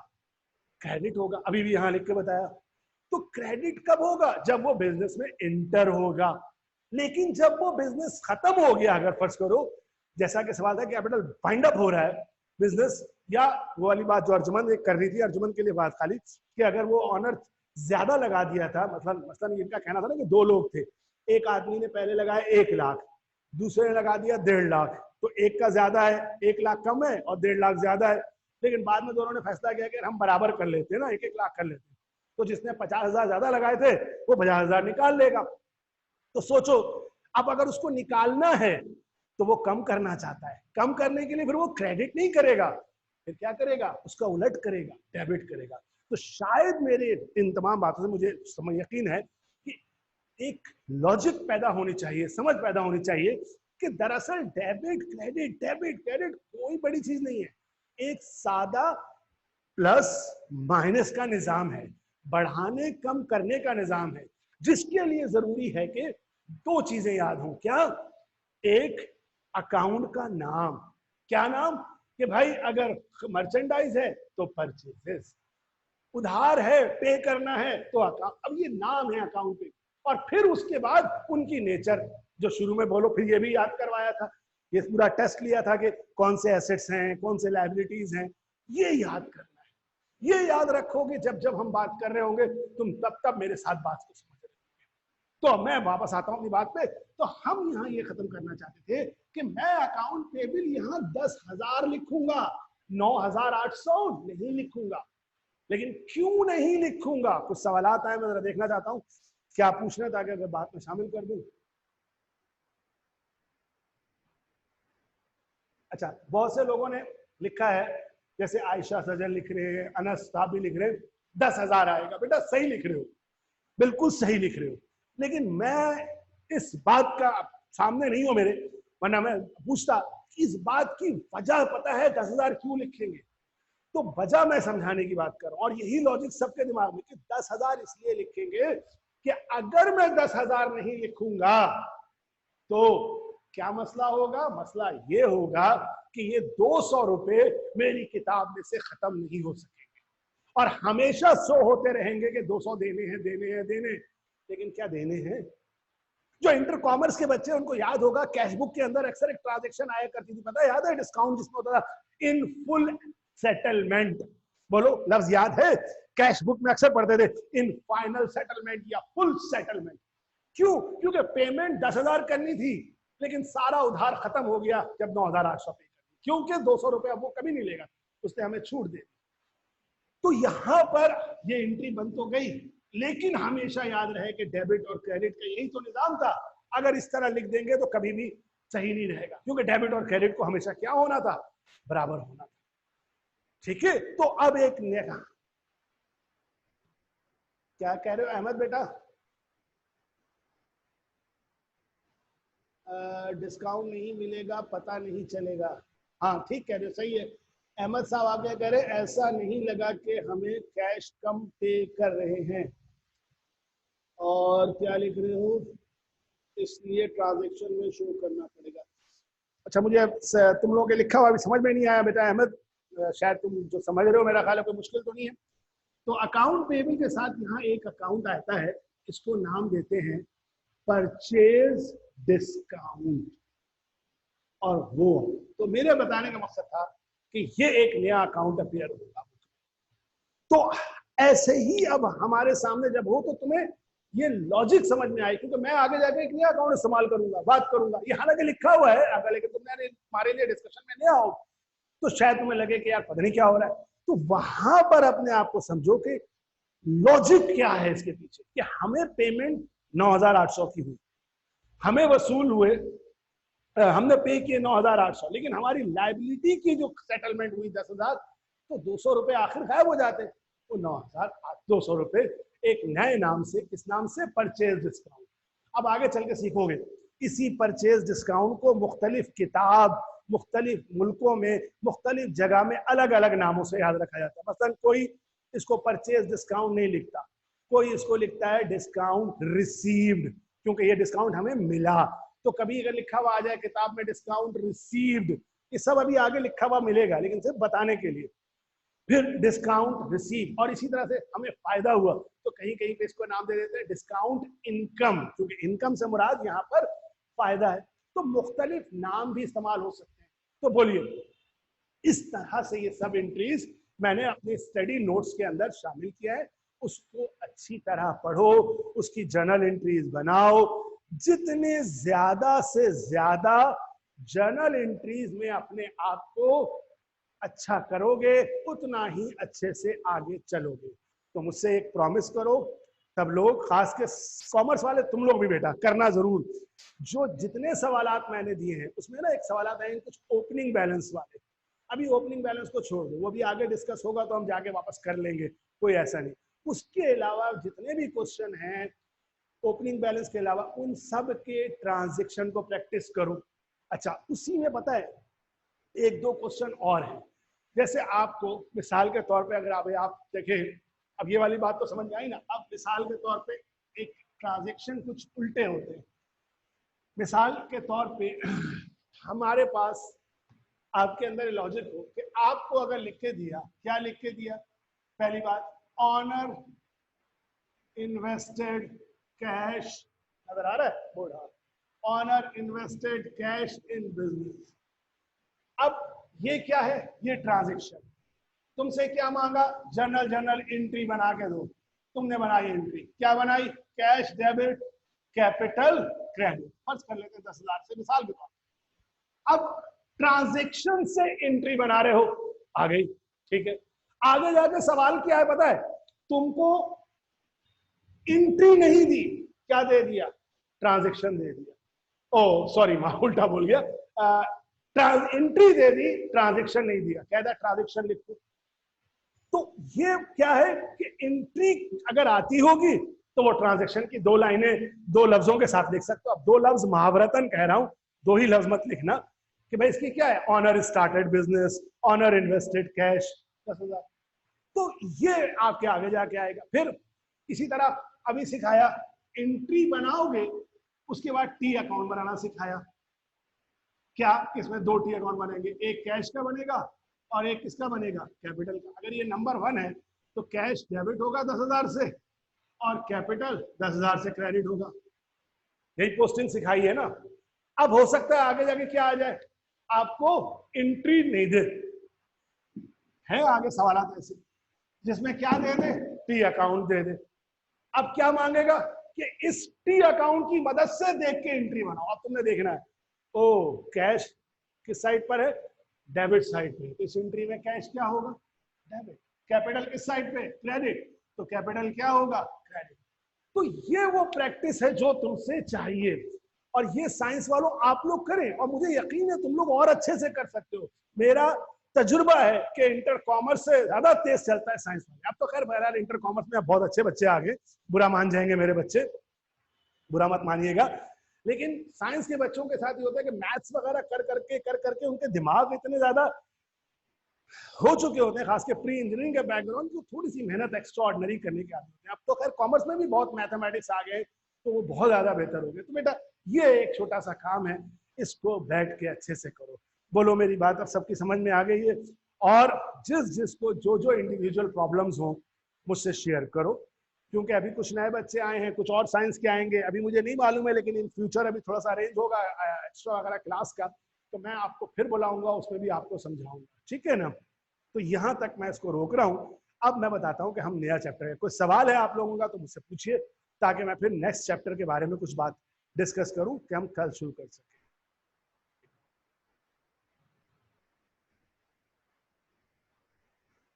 क्रेडिट होगा, अभी भी यहां लिख के बताया। तो क्रेडिट कब होगा, जब वो बिजनेस में इंटर होगा। लेकिन जब वो बिजनेस खत्म हो गया, अगर फर्ज करो जैसा कि सवाल था कैपिटल बाइंड अप हो रहा है बिजनेस, या वो वाली बात जो अर्जुमन एक कर रही थी, अर्जुमन के लिए बात खाली कि अगर वो ऑनर ज्यादा लगा दिया था, मतलब इनका कहना था ना कि 2 लोग थे, एक आदमी ने पहले लगाया 1 लाख, दूसरे ने लगा दिया 1.5 लाख, तो एक का ज्यादा है, 1 लाख कम है और 1.5 लाख ज्यादा है। लेकिन बाद में दोनों ने फैसला किया कि हम बराबर कर लेते हैं ना, 1-1 लाख कर लेते हैं, तो जिसने 50,000 ज्यादा लगाए थे वो 50,000 निकाल लेगा। तो सोचो अब अगर उसको निकालना है तो वो कम करना चाहता है, कम करने के लिए फिर वो क्रेडिट नहीं करेगा, फिर क्या करेगा, उसका उलट करेगा, डेबिट करेगा। तो शायद मेरे इन तमाम बातों से मुझे समझ यकीन है कि एक लॉजिक पैदा होनी चाहिए, समझ पैदा होनी चाहिए कि दरअसल डेबिट क्रेडिट कोई बड़ी चीज नहीं है, एक सादा प्लस माइनस का निजाम है, बढ़ाने कम करने का निजाम है, जिसके लिए जरूरी है कि 2 चीजें याद हों। क्या, एक अकाउंट का नाम, क्या नाम, कि भाई अगर मर्चेंडाइज है तो परचेजेस, उधार है पे करना है तो अकाउंट। अब ये नाम है अकाउंट पे, और फिर उसके बाद उनकी नेचर जो शुरू में बोलो, फिर ये भी याद करवाया था, ये पूरा टेस्ट लिया था कि कौन से एसेट्स हैं, कौन से लायबिलिटीज हैं, ये याद करना है। ये याद रखोगे जब जब हम बात कर रहे होंगे, तुम तब तब मेरे साथ बात को समझ रहे होंगे। तो मैं वापस आता हूं अपनी बात पे। तो हम यहाँ ये खत्म करना चाहते थे कि मैं अकाउंट पेबल यहाँ 10,000 लिखूंगा, 9,800 नहीं लिखूंगा। लेकिन क्यों नहीं लिखूंगा, कुछ सवालात आए, मैं जरा देखना चाहता हूं क्या पूछना था, अगर बात में शामिल कर दूं। अच्छा, बहुत से लोगों ने लिखा है, जैसे आयशा सजन लिख रहे हैं, अनस साहब भी लिख रहे हैं 10,000 आएगा। बेटा सही लिख रहे हो, बिल्कुल सही लिख रहे हो, लेकिन मैं इस बात का सामने नहीं हो मेरे, वरना मैं पूछता इस बात की वजह पता है 10,000 क्यों लिखेंगे, तो वजह मैं समझाने की बात कर रहा हूं। और यही लॉजिक सबके दिमाग में कि 10,000 इसलिए लिखेंगे कि अगर मैं 10,000 नहीं लिखूंगा तो क्या मसला होगा, मसला ये होगा कि ये 200 रुपए मेरी किताब में से खत्म नहीं हो सकेंगे और हमेशा शो होते रहेंगे कि 200 देने हैं देने हैं देने, लेकिन क्या देने हैं। जो इंटर कॉमर्स के बच्चे उनको याद होगा कैशबुक के अंदर अक्सर एक ट्रांजेक्शन आया करती थी, पता है, याद है, डिस्काउंट जिसमें होता था इन फुल सेटलमेंट, बोलो लफ्ज याद है, कैशबुक में अक्सर पढ़ते थे इन फाइनल सेटलमेंट या फुल सेटलमेंट। क्यों? क्योंकि पेमेंट 10,000 करनी थी लेकिन सारा उधार खत्म हो गया जब 9,800 पे करनी, क्योंकि 200 रुपया वो कभी नहीं लेगा, उसने हमें छूट दे दी। तो यहां पर ये एंट्री बन तो गई, लेकिन हमेशा याद रहे कि डेबिट और क्रेडिट का यही तो निजाम था। अगर इस तरह लिख देंगे तो कभी भी सही नहीं रहेगा, क्योंकि डेबिट और क्रेडिट को हमेशा क्या होना था, बराबर होना था। ठीक है, तो अब एक नया, क्या कह रहे हो अहमद बेटा? डिस्काउंट नहीं मिलेगा, पता नहीं चलेगा। हाँ ठीक कह रहे हो, सही है। अहमद साहब आप क्या कह रहे हैं, ऐसा नहीं लगा कि हमें कैश कम पे कर रहे हैं, और क्या लिख रहे हो, इसलिए ट्रांजैक्शन में शो करना पड़ेगा। अच्छा, मुझे तुम लोगों के लिखा हुआ अभी समझ में नहीं आया बेटा अहमद, शायद तुम जो समझ रहे हो मेरा ख्याल है कोई मुश्किल तो नहीं है। तो अकाउंट पेबल के साथ यहाँ एक अकाउंट आता है, इसको नाम देते हैं परचेज डिस्काउंट। और वो तो मेरे बताने का मकसद था कि ये एक नया अकाउंट अपीयर होगा। तो ऐसे ही अब हमारे सामने जब हो तो तुम्हें ये लॉजिक समझ में आए, क्योंकि मैं आगे जाके एक नया अकाउंट इस्तेमाल करूंगा, बात करूंगा, ये हालांकि लिखा हुआ है अगर, लेकिन तुमने हमारे लिए डिस्कशन में नया हो तो शायद तुम्हें लगे कि यार पता नहीं क्या हो रहा है। तो वहां पर अपने आप को समझो कि लॉजिक क्या है इसके पीछे, कि हमें पेमेंट 9,800 की हुई, हमें वसूल हुए, हमने पे किए 9,800, लेकिन हमारी लाइबिलिटी की जो सेटलमेंट हुई 10,000, तो 200 रुपए आखिर गायब हो जाते। तो 9,200 रुपए एक नए नाम से, किस नाम से, परचेज डिस्काउंट। अब आगे चल के सीखोगे इसी परचेज डिस्काउंट को मुख्तलिफ किताब, मुख्तलिफ मुल्कों में, मुख्तलिफ जगह में अलग अलग नामों से याद रखा जाता है। मसलन कोई इसको परचेज डिस्काउंट नहीं लिखता, कोई इसको लिखता है डिस्काउंट रिसीव्ड, क्योंकि ये डिस्काउंट हमें मिला। तो कभी अगर लिखा हुआ आ जाए किताब में डिस्काउंट रिसीव्ड, ये सब अभी आगे लिखा हुआ मिलेगा, लेकिन सिर्फ बताने के लिए। फिर डिस्काउंट रिसीव, और इसी तरह से हमें फायदा हुआ तो कहीं कहीं पे इसको नाम दे देते हैं डिस्काउंट इनकम, क्योंकि इनकम से मुराद यहाँ पर फायदा है। तो मुख्तलिफ नाम भी इस्तेमाल हो सकते हैं। तो बोलिए, इस तरह से ये सब एंट्रीज मैंने अपने स्टडी नोट्स के अंदर शामिल किया है। उसको अच्छी तरह पढ़ो, उसकी जर्नल एंट्रीज बनाओ। जितने ज्यादा से ज्यादा जर्नल एंट्रीज में अपने आप को अच्छा करोगे, उतना ही अच्छे से आगे चलोगे। तो मुझसे एक प्रॉमिस करो, सब लोग, खास के कॉमर्स वाले तुम लोग भी बेटा करना जरूर। जो जितने सवालात मैंने दिए हैं उसमें ना एक सवालात आए कुछ ओपनिंग बैलेंस वाले, अभी ओपनिंग बैलेंस को छोड़ दो, वो भी आगे डिस्कस होगा तो हम जाके वापस कर लेंगे, कोई ऐसा नहीं। उसके अलावा जितने भी क्वेश्चन हैं ओपनिंग बैलेंस के अलावा, उन सब के ट्रांजैक्शन को प्रैक्टिस करो। अच्छा, उसी में पता है एक दो क्वेश्चन और हैं। जैसे आपको मिसाल के तौर पे अगर आप देखें, अब ये वाली बात तो समझ में आई ना। अब मिसाल के तौर पे एक ट्रांजैक्शन कुछ उल्टे होते हैं। मिसाल के तौर पे हमारे पास आपके अंदर लॉजिक हो कि आपको अगर लिख के दिया, क्या लिख के दिया, पहली बात, ऑनर इन्वेस्टेड कैश, नजर आ रहा है board, owner invested cash in business. अब ये क्या है, ये ट्रांजैक्शन। तुमसे क्या मांगा, जर्नल एंट्री बना के दो। तुमने बनाई एंट्री, क्या बनाई, कैश डेबिट कैपिटल क्रेडिट, फर्ज कर लेते हैं 10,000 से मिसाल के तौर। अब ट्रांजैक्शन से एंट्री बना रहे हो, आ गई, ठीक है। आगे जाके सवाल क्या है पता है, तुमको एंट्री नहीं दी, क्या दे दिया, ट्रांजैक्शन दे दिया। ओ सॉरी, मैं उल्टा बोल गया, एंट्री दे दी, ट्रांजैक्शन नहीं दिया, कह दिया ट्रांजैक्शन लिखो। तो ये क्या है कि एंट्री अगर आती होगी तो वो ट्रांजैक्शन की 2 लाइनें 2 लफ्जों के साथ लिख सकते हो। अब 2 लफ्ज महावरतन कह रहा हूं, 2 ही लफ्ज मत लिखना कि भाई इसकी क्या है, owner started business, owner invested cash 10,000। तो ये आपके आगे जाके आएगा। फिर इसी तरह अभी सिखाया एंट्री बनाओगे, उसके बाद टी अकाउंट बनाना सिखाया। क्या इसमें 2 टी अकाउंट बनेंगे, एक कैश का बनेगा और एक किसका बनेगा, कैपिटल का। अगर ये नंबर 1 है तो कैश डेबिट होगा 10,000 से और कैपिटल 10,000 से क्रेडिट होगा। यही पोस्टिंग सिखाई है ना। अब हो सकता है आगे जाके क्या आ जाए, आपको एंट्री नहीं दे, है आगे सवाल ऐसे जिसमें क्या दे दे, टी अकाउंट दे दे। अब क्या मांगेगा कि इस टी अकाउंट की मदद से देख के एंट्री बनाओ। अब तुमने देखना है, ओ कैश किस साइड पर है, डेबिट साइड पे, तो इस एंट्री में कैश क्या होगा, डेबिट। कैपिटल किस साइड पे, क्रेडिट, तो कैपिटल क्या होगा, क्रेडिट। तो ये वो प्रैक्टिस है जो तुमसे चाहिए, और ये साइंस वालों आप लोग करें, और मुझे यकीन है तुम लोग और अच्छे से कर सकते हो। मेरा तजुर्बा है कि इंटर कॉमर्स से ज्यादा तेज चलता है साइंस में। अब तो खैर बहरहाल इंटर कॉमर्स में बहुत अच्छे बच्चे आ गए, बुरा मान जाएंगे मेरे बच्चे, बुरा मत मानिएगा। लेकिन साइंस के बच्चों के साथ ये होता है कि मैथ्स वगैरह कर करके उनके दिमाग इतने ज्यादा हो चुके होते हैं, खासकर प्री इंजीनियरिंग के बैकग्राउंड को थोड़ी सी मेहनत एक्स्ट्राऑर्डिनरी करने की आदत होती है। अब तो खैर कॉमर्स में भी बहुत मैथमेटिक्स आ गए, तो वो बहुत ज्यादा बेहतर हो गए। तो बेटा ये एक छोटा सा काम है, इसको बैठ के अच्छे से करो। बोलो मेरी बात अब सबकी समझ में आ गई है? और जिस जिसको जो जो इंडिविजुअल प्रॉब्लम्स हो मुझसे शेयर करो, क्योंकि अभी कुछ नए बच्चे आए हैं, कुछ और साइंस के आएंगे, अभी मुझे नहीं मालूम है, लेकिन इन फ्यूचर अभी थोड़ा सा अरेंज होगा एक्स्ट्रा वगैरह क्लास का, तो मैं आपको फिर बुलाऊंगा, उसमें भी आपको समझाऊंगा, ठीक है ना। तो यहाँ तक मैं इसको रोक रहा हूँ। अब मैं बताता हूँ कि हम नया चैप्टर है, कोई सवाल है आप लोगों का तो मुझसे पूछिए, ताकि मैं फिर नेक्स्ट चैप्टर के बारे में कुछ बात डिस्कस करूं कि हम कल शुरू कर सकें।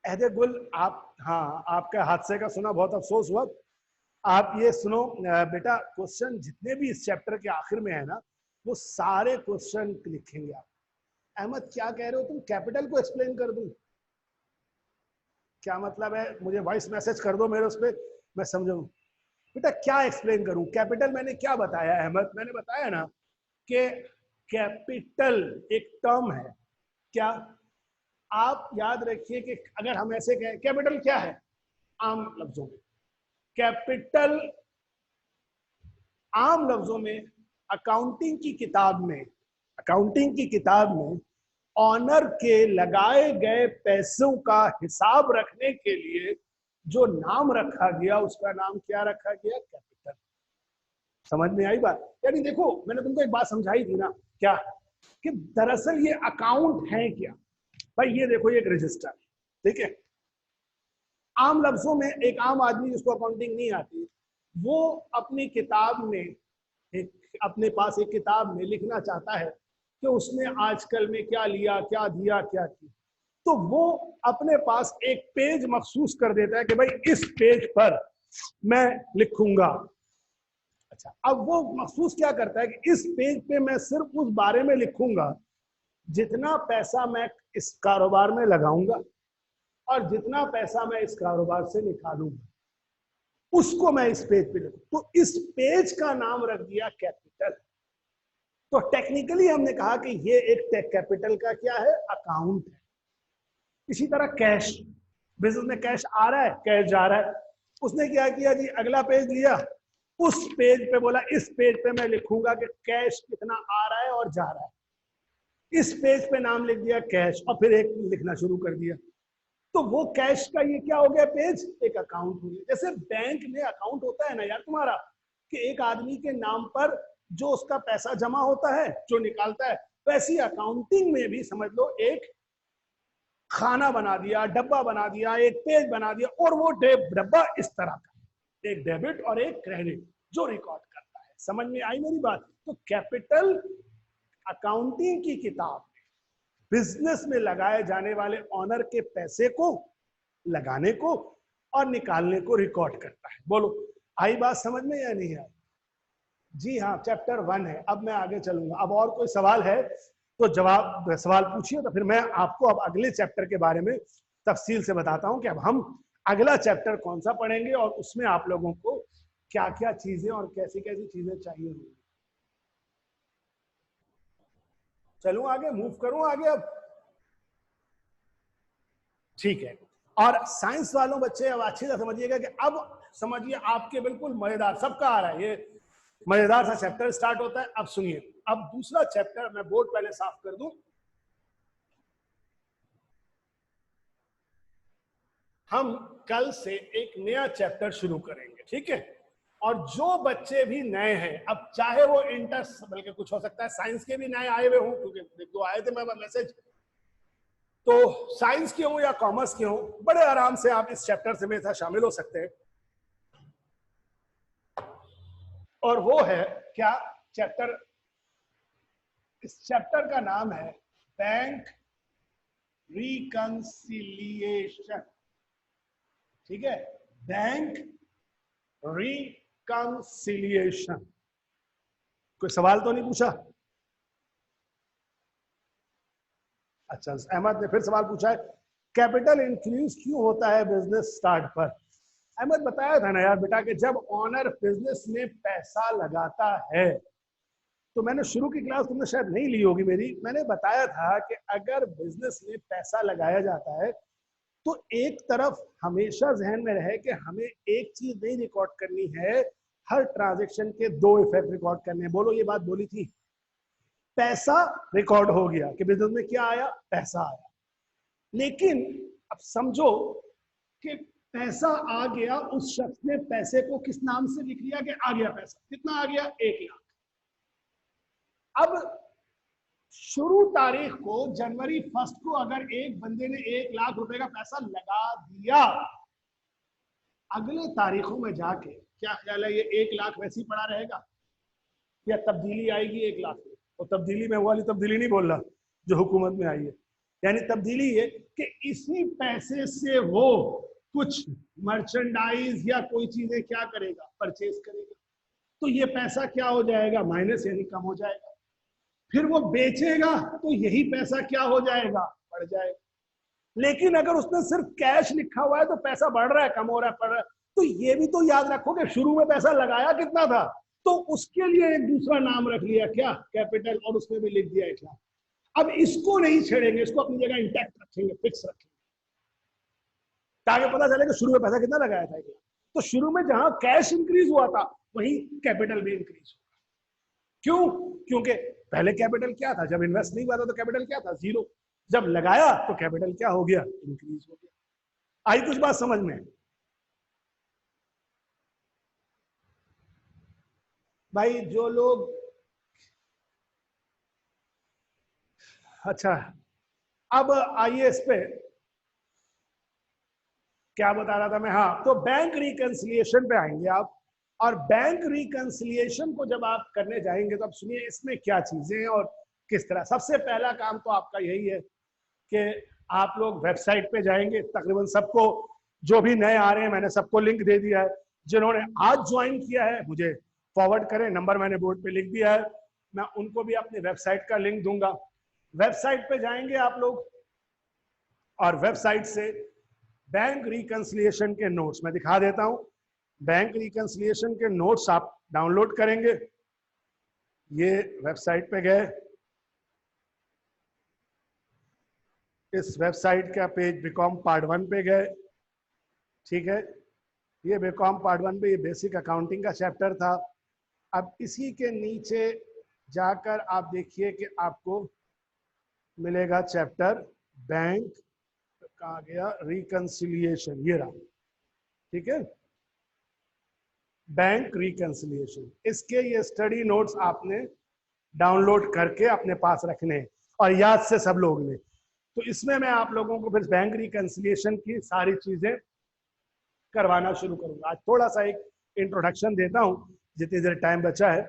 अहदे गुल, आप, हाँ आपके हादसे का सुना, बहुत अफसोस हुआ। आप ये सुनो बेटा, क्वेश्चन जितने भी इस चैप्टर के आखिर में है ना, वो सारे क्वेश्चन लिखेंगे आप। अहमद क्या कह रहे हो तुम, कैपिटल को एक्सप्लेन कर दूं? क्या मतलब है, मुझे वॉइस मैसेज कर दो मेरे उस पर, मैं समझूं। बेटा क्या एक्सप्लेन करूं, कैपिटल मैंने क्या बताया अहमद, मैंने बताया ना कि कैपिटल एक टर्म है। क्या आप याद रखिए कि अगर हम ऐसे कहें कैपिटल क्या है आम लफ्जों में, कैपिटल आम लफ्जों में अकाउंटिंग की किताब में ऑनर के लगाए गए पैसों का हिसाब रखने के लिए जो नाम रखा गया, उसका नाम क्या रखा गया, कैपिटल। समझ में आई बात? यानी देखो मैंने तुमको एक बात समझाई थी ना, क्या कि दरअसल ये अकाउंट है क्या भाई, ये देखो ये एक रजिस्टर, ठीक है। आम लफ्जों में एक आम आदमी जिसको अकाउंटिंग नहीं आती, वो अपनी किताब में अपने पास एक किताब में लिखना चाहता है कि उसने आजकल में क्या लिया, क्या दिया, क्या किया, तो वो अपने पास एक पेज मखसूस कर देता है कि भाई इस पेज पर मैं लिखूंगा। अच्छा, अब वो मखसूस क्या करता है कि इस पेज पे मैं सिर्फ उस बारे में लिखूंगा जितना पैसा मैं इस कारोबार में लगाऊंगा और जितना पैसा मैं इस कारोबार से निकालूंगा, उसको मैं इस पेज पे लिखूं। तो इस पेज का नाम रख दिया कैपिटल। तो टेक्निकली हमने कहा कि ये एक कैपिटल का क्या है, अकाउंट है। इसी तरह कैश, बिजनेस में कैश आ रहा है, कैश जा रहा है, उसने क्या किया जी, अगला पेज लिया, उस पेज पे बोला इस पेज पे मैं लिखूंगा कि कैश कितना आ रहा है और जा रहा है। इस पेज पे नाम लिख दिया कैश, और फिर एक लिखना शुरू कर दिया। तो वो कैश का ये क्या हो गया, पेज, एक अकाउंट हो गया। जैसे बैंक में अकाउंट होता है ना यार तुम्हारा, कि एक आदमी के नाम पर जो उसका पैसा जमा होता है, जो निकालता है, वैसी अकाउंटिंग में भी समझ लो एक खाना बना दिया, डब्बा बना दिया, एक पेज बना दिया, और वो डब्बा इस तरह का, एक डेबिट और एक क्रेडिट जो रिकॉर्ड करता है। समझ में आई मेरी बात? तो कैपिटल अकाउंटिंग की किताब बिजनेस में लगाए जाने वाले ऑनर के पैसे को लगाने को और निकालने को रिकॉर्ड करता है। बोलो आई बात समझ में या नहीं आई? जी हाँ, चैप्टर 1 है। अब मैं आगे चलूंगा। अब और कोई सवाल है तो सवाल पूछिए, तो फिर मैं आपको अब अगले चैप्टर के बारे में तफसील से बताता हूं कि अब हम अगला चैप्टर कौन सा पढ़ेंगे और उसमें आप लोगों को क्या क्या चीजें और कैसी कैसी चीजें चाहिए होंगी। चलूं आगे, मूव करूं आगे अब? ठीक है। और साइंस वालों बच्चे अब अच्छी तरह समझिएगा कि अब समझिए आपके बिल्कुल मजेदार, सबका आ रहा है ये मजेदार सा चैप्टर स्टार्ट होता है। अब सुनिए, अब दूसरा चैप्टर, मैं बोर्ड पहले साफ कर दूं। हम कल से एक नया चैप्टर शुरू करेंगे, ठीक है? और जो बच्चे भी नए हैं, अब चाहे वो इंटर, बल्कि कुछ हो सकता है साइंस के भी नए आए हुए हों, क्योंकि एक दो आए थे मैं मैसेज, तो साइंस के हों या कॉमर्स के हों, बड़े आराम से आप इस चैप्टर से मेरे साथ शामिल हो सकते हैं। और वो है क्या चैप्टर? इस चैप्टर का नाम है बैंक रिकंसिलिएशन, ठीक है? Bank reconciliation. कोई सवाल तो नहीं पूछा? अच्छा, अहमद ने फिर सवाल पूछा है, कैपिटल इंक्रीज क्यों होता है बिजनेस स्टार्ट पर? अहमद बताया था ना यार बेटा कि जब ऑनर बिजनेस में पैसा लगाता है, तो मैंने शुरू की क्लास तुमने शायद नहीं ली होगी मेरी, मैंने बताया था कि अगर बिजनेस में पैसा लगाया जाता है तो एक तरफ हमेशा जहन में रहे कि हमें एक चीज नहीं रिकॉर्ड करनी है, हर ट्रांजेक्शन के दो इफेक्ट रिकॉर्ड करने हैं। बोलो, ये बात बोली थी। पैसा रिकॉर्ड हो गया कि बिजनेस में क्या आया, पैसा आया, लेकिन अब समझो कि पैसा आ गया, उस शख्स ने पैसे को किस नाम से लिख लिया कि आ गया पैसा, कितना आ गया, 1 लाख। अब शुरू तारीख को जनवरी 1 को अगर एक बंदे ने 1 लाख रुपए का पैसा लगा दिया, अगले तारीखों में जाके क्या ख्याल है, ये 1 लाख वैसे ही पड़ा रहेगा या तब्दीली आएगी 1 लाख में? और तब्दीली में वो वाली तब्दीली नहीं बोल रहा जो हुकूमत में आई है, यानी तब्दीली ये कि इसी पैसे से वो कुछ मर्चेंडाइज या कोई चीजें क्या करेगा, परचेज करेगा। तो ये पैसा क्या हो जाएगा, माइनस, यानी कम हो जाएगा। फिर वो बेचेगा तो यही पैसा क्या हो जाएगा, बढ़ जाएगा। लेकिन अगर उसने सिर्फ कैश लिखा हुआ है तो पैसा बढ़ रहा है, कम हो रहा है, बढ़ रहा है, तो ये भी तो याद रखो कि शुरू में पैसा लगाया कितना था, तो उसके लिए एक दूसरा नाम रख लिया, क्या, कैपिटल, और उसमें भी लिख दिया 1 लाख। अब इसको नहीं छेड़ेंगे, इसको अपनी जगह इंटैक्ट रखेंगे, फिक्स रखेंगे, ताकि पता चले कि शुरू में पैसा कितना लगाया था 1 लाख। तो शुरू में जहां कैश इंक्रीज हुआ था वही कैपिटल भी इंक्रीज हुआ। क्यों? क्योंकि पहले कैपिटल क्या था, जब इन्वेस्ट नहीं हुआ था तो कैपिटल क्या था, 0। जब लगाया तो कैपिटल क्या हो गया, इंक्रीज हो गया। आई कुछ बात समझ में? भाई जो लोग, अच्छा, अब आइए इस पे, क्या बता रहा था मैं, हाँ, तो बैंक रिकंसिलिएशन पे आएंगे आप। और बैंक रिकंसिलिएशन को जब आप करने जाएंगे तो आप सुनिए इसमें क्या चीजें हैं और किस तरह। सबसे पहला काम तो आपका यही है कि आप लोग वेबसाइट पे जाएंगे, तकरीबन सबको, जो भी नए आ रहे हैं मैंने सबको लिंक दे दिया है, जिन्होंने आज ज्वाइन किया है मुझे फॉरवर्ड करें, नंबर मैंने बोर्ड पे लिख दिया है, मैं उनको भी अपनी वेबसाइट का लिंक दूंगा। वेबसाइट पे जाएंगे आप लोग और वेबसाइट से बैंक रिकंसिलिएशन के नोट्स मैं दिखा देता हूं। बैंक रिकंसिलिएशन के नोट्स आप डाउनलोड करेंगे, ये वेबसाइट पे गए, इस वेबसाइट का पेज बीकॉम पार्ट 1 पे गए, ठीक है? ये बीकॉम पार्ट 1 पे ये बेसिक अकाउंटिंग का चैप्टर था। अब इसी के नीचे जाकर आप देखिए कि आपको मिलेगा चैप्टर बैंक, कहाँ गया, रिकंसिलिएशन, ये रहा, ठीक है? बैंक रिकंसिलिएशन, इसके ये स्टडी नोट्स आपने डाउनलोड करके अपने पास रखने हैं और याद से सब लोग ने। तो इसमें मैं आप लोगों को फिर बैंक रिकंसिलिएशन की सारी चीजें करवाना शुरू करूंगा। आज थोड़ा सा एक इंट्रोडक्शन देता हूं जितनी देर टाइम बचा है।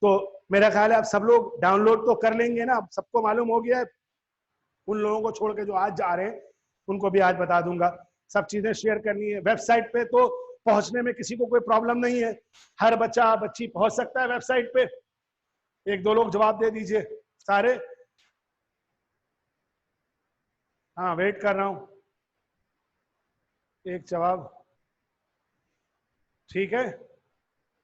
तो मेरा ख्याल है आप सब लोग डाउनलोड तो कर लेंगे ना, सबको मालूम हो गया है। उन लोगों को छोड़ के जो आज जा रहे हैं उनको भी आज बता दूंगा, सब चीजें शेयर करनी है। वेबसाइट पे तो पहुंचने में किसी को कोई प्रॉब्लम नहीं है, हर बच्चा बच्ची पहुंच सकता है वेबसाइट पे। एक दो लोग जवाब दे दीजिए सारे। हाँ, वेट कर रहा हूं, एक जवाब, ठीक है?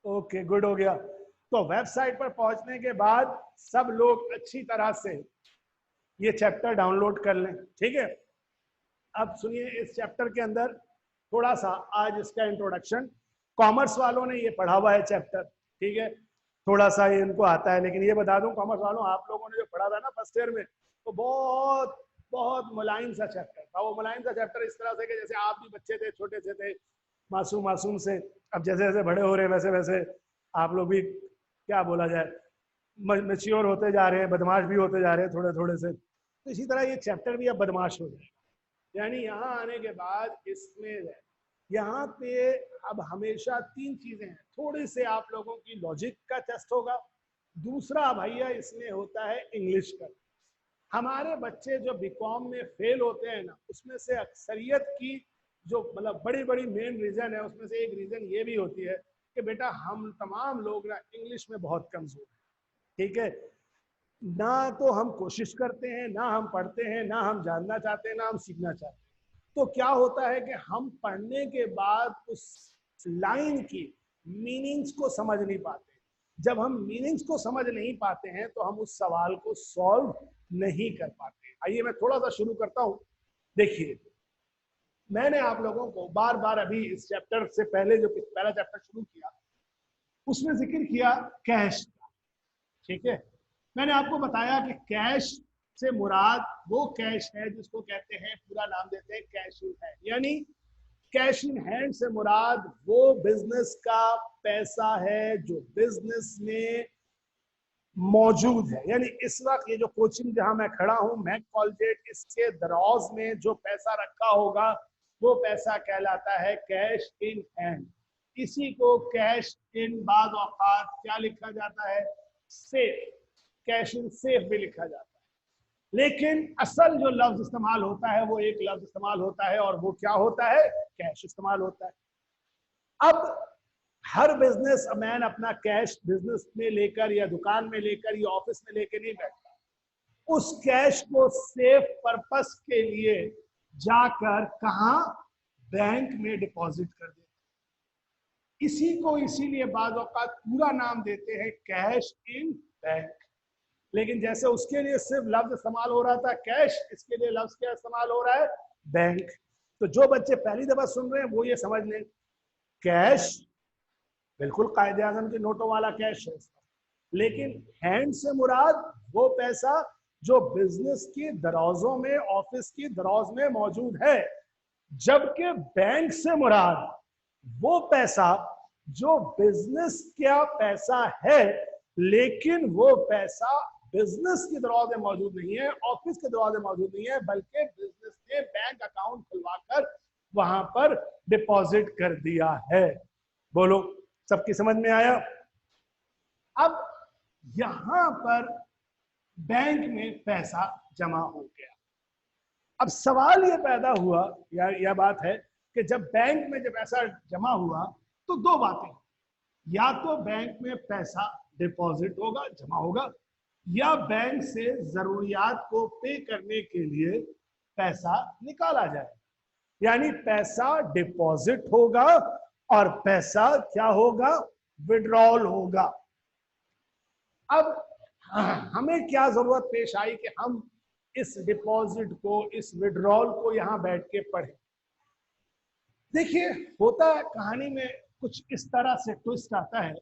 ओके, गुड हो गया। तो वेबसाइट पर पहुंचने के बाद सब लोग अच्छी तरह से ये चैप्टर डाउनलोड कर लें, ठीक है। अब सुनिए, इस चैप्टर के अंदर थोड़ा सा आज इसका इंट्रोडक्शन, कॉमर्स वालों ने ये पढ़ा हुआ है चैप्टर, ठीक है, थोड़ा सा ये इनको आता है, लेकिन ये बता दूं कॉमर्स वालों, आप लोगों ने जो पढ़ा था ना फर्स्ट ईयर में, तो बहुत बहुत मुलायम सा चैप्टर था। वो मुलायम सा चैप्टर इस तरह से कि जैसे आप भी बच्चे थे, छोटे से थे, मासूम मासूम से, अब जैसे जैसे बड़े हो रहे हैं वैसे वैसे आप लोग भी, क्या बोला जाए, मैच्योर होते जा रहे हैं, बदमाश भी होते जा रहे हैं थोड़े थोड़े से। तो इसी तरह ये चैप्टर भी अब बदमाश हो जाएगा। यानी यहाँ आने के बाद इसमें यहाँ पे अब हमेशा तीन चीजें हैं। थोड़ी से आप लोगों की लॉजिक का टेस्ट होगा, दूसरा भैया इसमें होता है इंग्लिश का। हमारे बच्चे जो बीकॉम में फेल होते हैं ना, उसमें से अक्सरियत की जो मतलब बड़ी बड़ी मेन रीजन है, उसमें से एक रीजन ये भी होती है कि बेटा हम तमाम लोग ना इंग्लिश में बहुत कमजोर हैं, ठीक है। ना तो हम कोशिश करते हैं, ना हम पढ़ते हैं, ना हम जानना चाहते हैं, ना हम सीखना चाहते हैं। तो क्या होता है कि हम पढ़ने के बाद उस लाइन की मीनिंग्स को समझ नहीं पाते। जब हम मीनिंग्स को समझ नहीं पाते हैं तो हम उस सवाल को सॉल्व नहीं कर पाते। आइए मैं थोड़ा सा शुरू करता हूं। देखिए, मैंने आप लोगों को बार बार अभी इस चैप्टर से पहले जो पहला चैप्टर शुरू किया उसमें जिक्र किया कैश का, ठीक है। मैंने आपको बताया कि कैश से मुराद वो कैश है जिसको कहते हैं, पूरा नाम देते हैं कैश इन हैंड। यानी कैश इन हैंड से मुराद वो बिजनेस का पैसा है जो बिजनेस में मौजूद है। यानी इस वक्त ये जो कोचिंग जहां मैं खड़ा हूं, मैक कॉलेज, इसके दराज में जो पैसा रखा होगा वो पैसा कहलाता है कैश इन हैंड। इसी को कैश इन बाद औकात क्या लिखा जाता है, सेफ, कैश इन सेफ भी लिखा जाता है। लेकिन असल जो लफ्ज इस्तेमाल होता है वो एक लफ्ज इस्तेमाल होता है, और वो क्या होता है, कैश इस्तेमाल होता है। अब हर बिजनेस मैन अपना कैश बिजनेस में लेकर या दुकान में लेकर या ऑफिस में लेकर नहीं बैठता। उस कैश को सेफ पर्पस के लिए जाकर कहा, बैंक में डिपॉजिट कर देते। इसी को इसीलिए बाज़ औक़ात पूरा नाम देते हैं कैश इन बैंक। लेकिन जैसे उसके लिए सिर्फ लफ्ज इस्तेमाल हो रहा था कैश, इसके लिए लफ्ज क्या इस्तेमाल हो रहा है, बैंक। तो जो बच्चे पहली दफा सुन रहे हैं वो ये समझ लें, कैश बिल्कुल कायदे आज़म के नोटों वाला कैश है, लेकिन हैंड से मुराद वो पैसा जो बिजनेस की दराजों में, ऑफिस की दराज में मौजूद है। जबकि बैंक से मुराद वो पैसा जो बिजनेस का पैसा है, लेकिन वो पैसा बिजनेस की दराज में मौजूद नहीं है, ऑफिस के दराज में मौजूद नहीं है, बल्कि बिजनेस ने बैंक अकाउंट खुलवाकर वहां पर डिपॉजिट कर दिया है। बोलो, सबकी समझ में आया? अब यहां पर बैंक में पैसा जमा हो गया। अब सवाल ये पैदा हुआ, यह बात है कि जब बैंक में जब पैसा जमा हुआ तो दो बातें, या तो बैंक में पैसा डिपॉजिट होगा, जमा होगा, या बैंक से जरूरियात को पे करने के लिए पैसा निकाला जाए। यानी पैसा डिपॉजिट होगा और पैसा क्या होगा, विड्रॉल होगा। अब हमें क्या जरूरत पेश आई कि हम इस डिपॉजिट को, इस विड्रॉल को यहां बैठ के पढ़ें। देखिए, होता है कहानी में कुछ इस तरह से ट्विस्ट आता है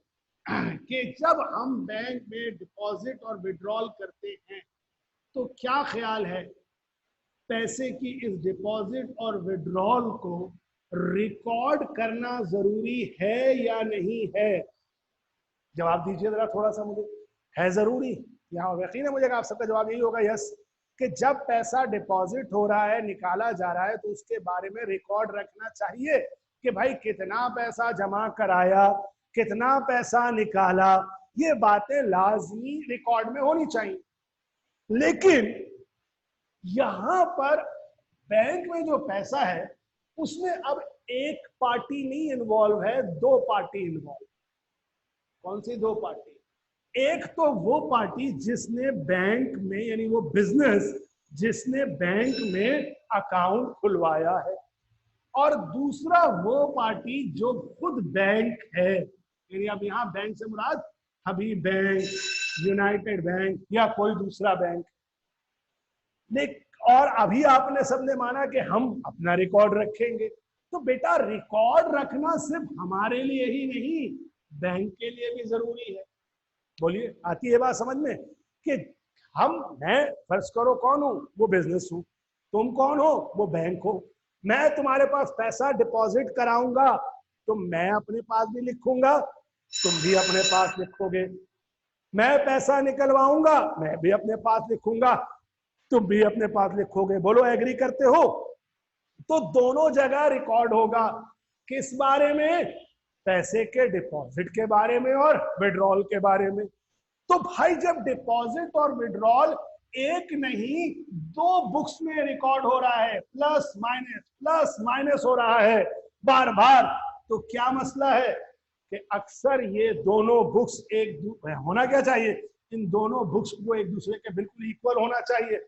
कि जब हम बैंक में डिपॉजिट और विड्रॉल करते हैं तो क्या ख्याल है, पैसे की इस डिपॉजिट और विड्रॉल को रिकॉर्ड करना जरूरी है या नहीं है? जवाब दीजिए जरा थोड़ा सा मुझे। है जरूरी? यहाँ यकीन है मुझे आप सबका जवाब यही होगा, यस, कि जब पैसा डिपॉजिट हो रहा है, निकाला जा रहा है, तो उसके बारे में रिकॉर्ड रखना चाहिए कि भाई कितना पैसा जमा कराया, कितना पैसा निकाला, ये बातें लाजमी रिकॉर्ड में होनी चाहिए। लेकिन यहां पर बैंक में जो पैसा है उसमें अब एक पार्टी नहीं इन्वॉल्व है, दो पार्टी इन्वॉल्व। कौन सी दो पार्टी? एक तो वो पार्टी जिसने बैंक में, यानी वो बिजनेस जिसने बैंक में अकाउंट खुलवाया है, और दूसरा वो पार्टी जो खुद बैंक है। यानी अब यहाँ बैंक से मुराद हबीब बैंक, यूनाइटेड बैंक या कोई दूसरा बैंक। देख, और अभी आपने सबने माना कि हम अपना रिकॉर्ड रखेंगे, तो बेटा रिकॉर्ड रखना सिर्फ हमारे लिए ही नहीं, बैंक के लिए भी जरूरी है। बोलिए, आती है बात समझ में? कि मैं फर्ज करो कौन हूं, वो बिजनेस हूं, तुम कौन हो, वो बैंक हो। मैं तुम्हारे पास पैसा डिपॉजिट कराऊंगा तो मैं अपने पास भी लिखूंगा, तुम भी अपने पास लिखोगे। मैं पैसा निकलवाऊंगा, मैं भी अपने पास लिखूंगा, तुम भी अपने पास लिखोगे। बोलो एग्री करते हो? तो दोनों जगह रिकॉर्ड होगा। किस बारे में? पैसे के डिपॉजिट के बारे में और विड्रॉल के बारे में। तो भाई जब डिपॉजिट और विड्रॉल एक नहीं दो बुक्स में रिकॉर्ड हो रहा है, प्लस माइनस हो रहा है बार बार, तो क्या मसला है कि अक्सर ये दोनों बुक्स होना क्या चाहिए, इन दोनों बुक्स को एक दूसरे के बिल्कुल इक्वल होना चाहिए,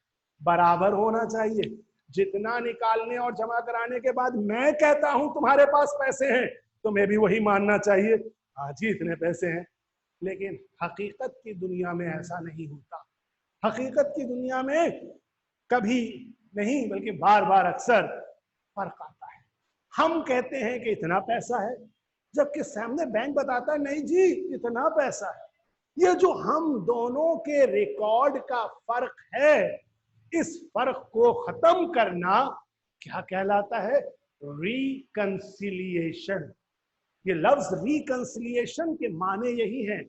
बराबर होना चाहिए। जितना निकालने और जमा कराने के बाद मैं कहता हूं तुम्हारे पास पैसे हैं, तो मैं भी वही मानना चाहिए, हाँ जी इतने पैसे हैं। लेकिन हकीकत की दुनिया में ऐसा नहीं होता। हकीकत की दुनिया में कभी नहीं बल्कि बार बार अक्सर फर्क आता है। हम कहते हैं कि इतना पैसा है, जबकि सामने बैंक बताता है नहीं जी इतना पैसा है। ये जो हम दोनों के रिकॉर्ड का फर्क है, इस फर्क को खत्म करना क्या कहलाता है? रिकंसिलिएशन। ये लफ्ज रिकंसिलिएशन के माने यही है,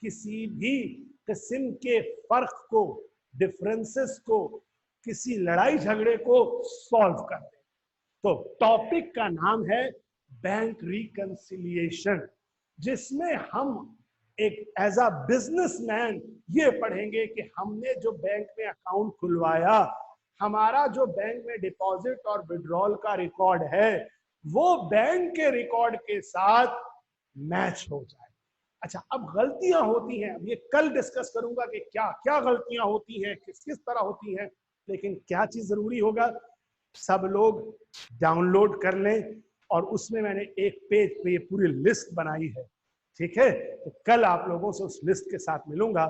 किसी भी किस्म के फर्क को, डिफरेंसेस को, किसी लड़ाई झगड़े को सॉल्व कर दे। तो टॉपिक का नाम है बैंक रिकंसिलिएशन, जिसमें हम एक एज अ बिजनेसमैन ये पढ़ेंगे कि हमने जो बैंक में अकाउंट खुलवाया, हमारा जो बैंक में डिपॉजिट और विड्रॉल का रिकॉर्ड है, वो बैंक के रिकॉर्ड के साथ मैच हो जाए। अच्छा, अब गलतियां होती हैं, अब ये कल डिस्कस करूंगा कि क्या क्या गलतियां होती हैं, किस किस तरह होती हैं। लेकिन क्या चीज जरूरी होगा, सब लोग डाउनलोड कर लें, और उसमें मैंने एक पेज पे ये पूरी लिस्ट बनाई है, ठीक है? तो कल आप लोगों से उस लिस्ट के साथ मिलूंगा,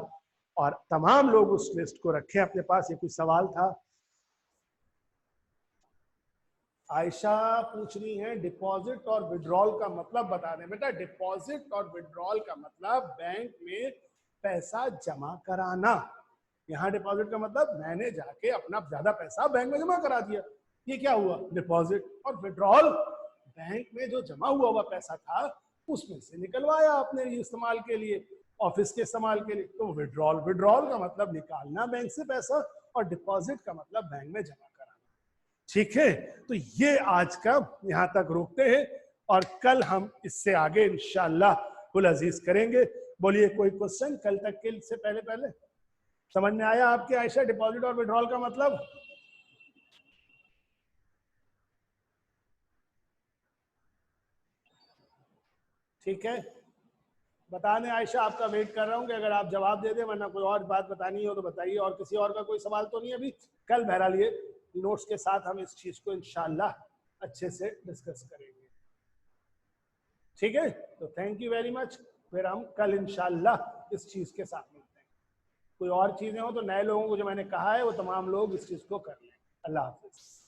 और तमाम लोग उस लिस्ट को रखें अपने पास। ये कुछ सवाल था? आयशा पूछ रही है डिपॉजिट और विड्रॉल का मतलब बता दें। बेटा डिपॉजिट और विड्रॉल का मतलब बैंक में पैसा जमा कराना। यहाँ डिपॉजिट का मतलब मैंने जाके अपना ज्यादा पैसा बैंक में जमा करा दिया, ये क्या हुआ? डिपॉजिट। और विड्रॉल, बैंक में जो जमा हुआ पैसा था उसमें से निकलवाया अपने इस्तेमाल के लिए, ऑफिस के इस्तेमाल के लिए, तो विड्रॉल। विड्रॉल का मतलब निकालना बैंक से पैसा, और डिपॉजिट का मतलब बैंक में जमा कराना। ठीक है, तो ये आज का यहां तक रोकते हैं, और कल हम इससे आगे इंशाअल्लाह कुल अजीज करेंगे। बोलिए कोई क्वेश्चन कल तक के से पहले पहले? समझ में आया आपके आयशा डिपॉजिट और विड्रॉल का मतलब? ठीक है, बता दें आयशा, आपका वेट कर रहा हूं कि अगर आप जवाब दे दें, वरना कोई और बात बतानी हो तो बताइए। और किसी और का कोई सवाल तो नहीं अभी? कल बहरहाल ये नोट्स के साथ हम इस चीज को इंशाअल्लाह अच्छे से डिस्कस करेंगे। ठीक है, तो थैंक यू वेरी मच। फिर हम कल इंशाअल्लाह इस चीज के साथ मिलते हैं। कोई और चीजें हो तो नए लोगों को जो मैंने कहा है वो तमाम लोग इस चीज को कर लें। अल्लाह हाफिज।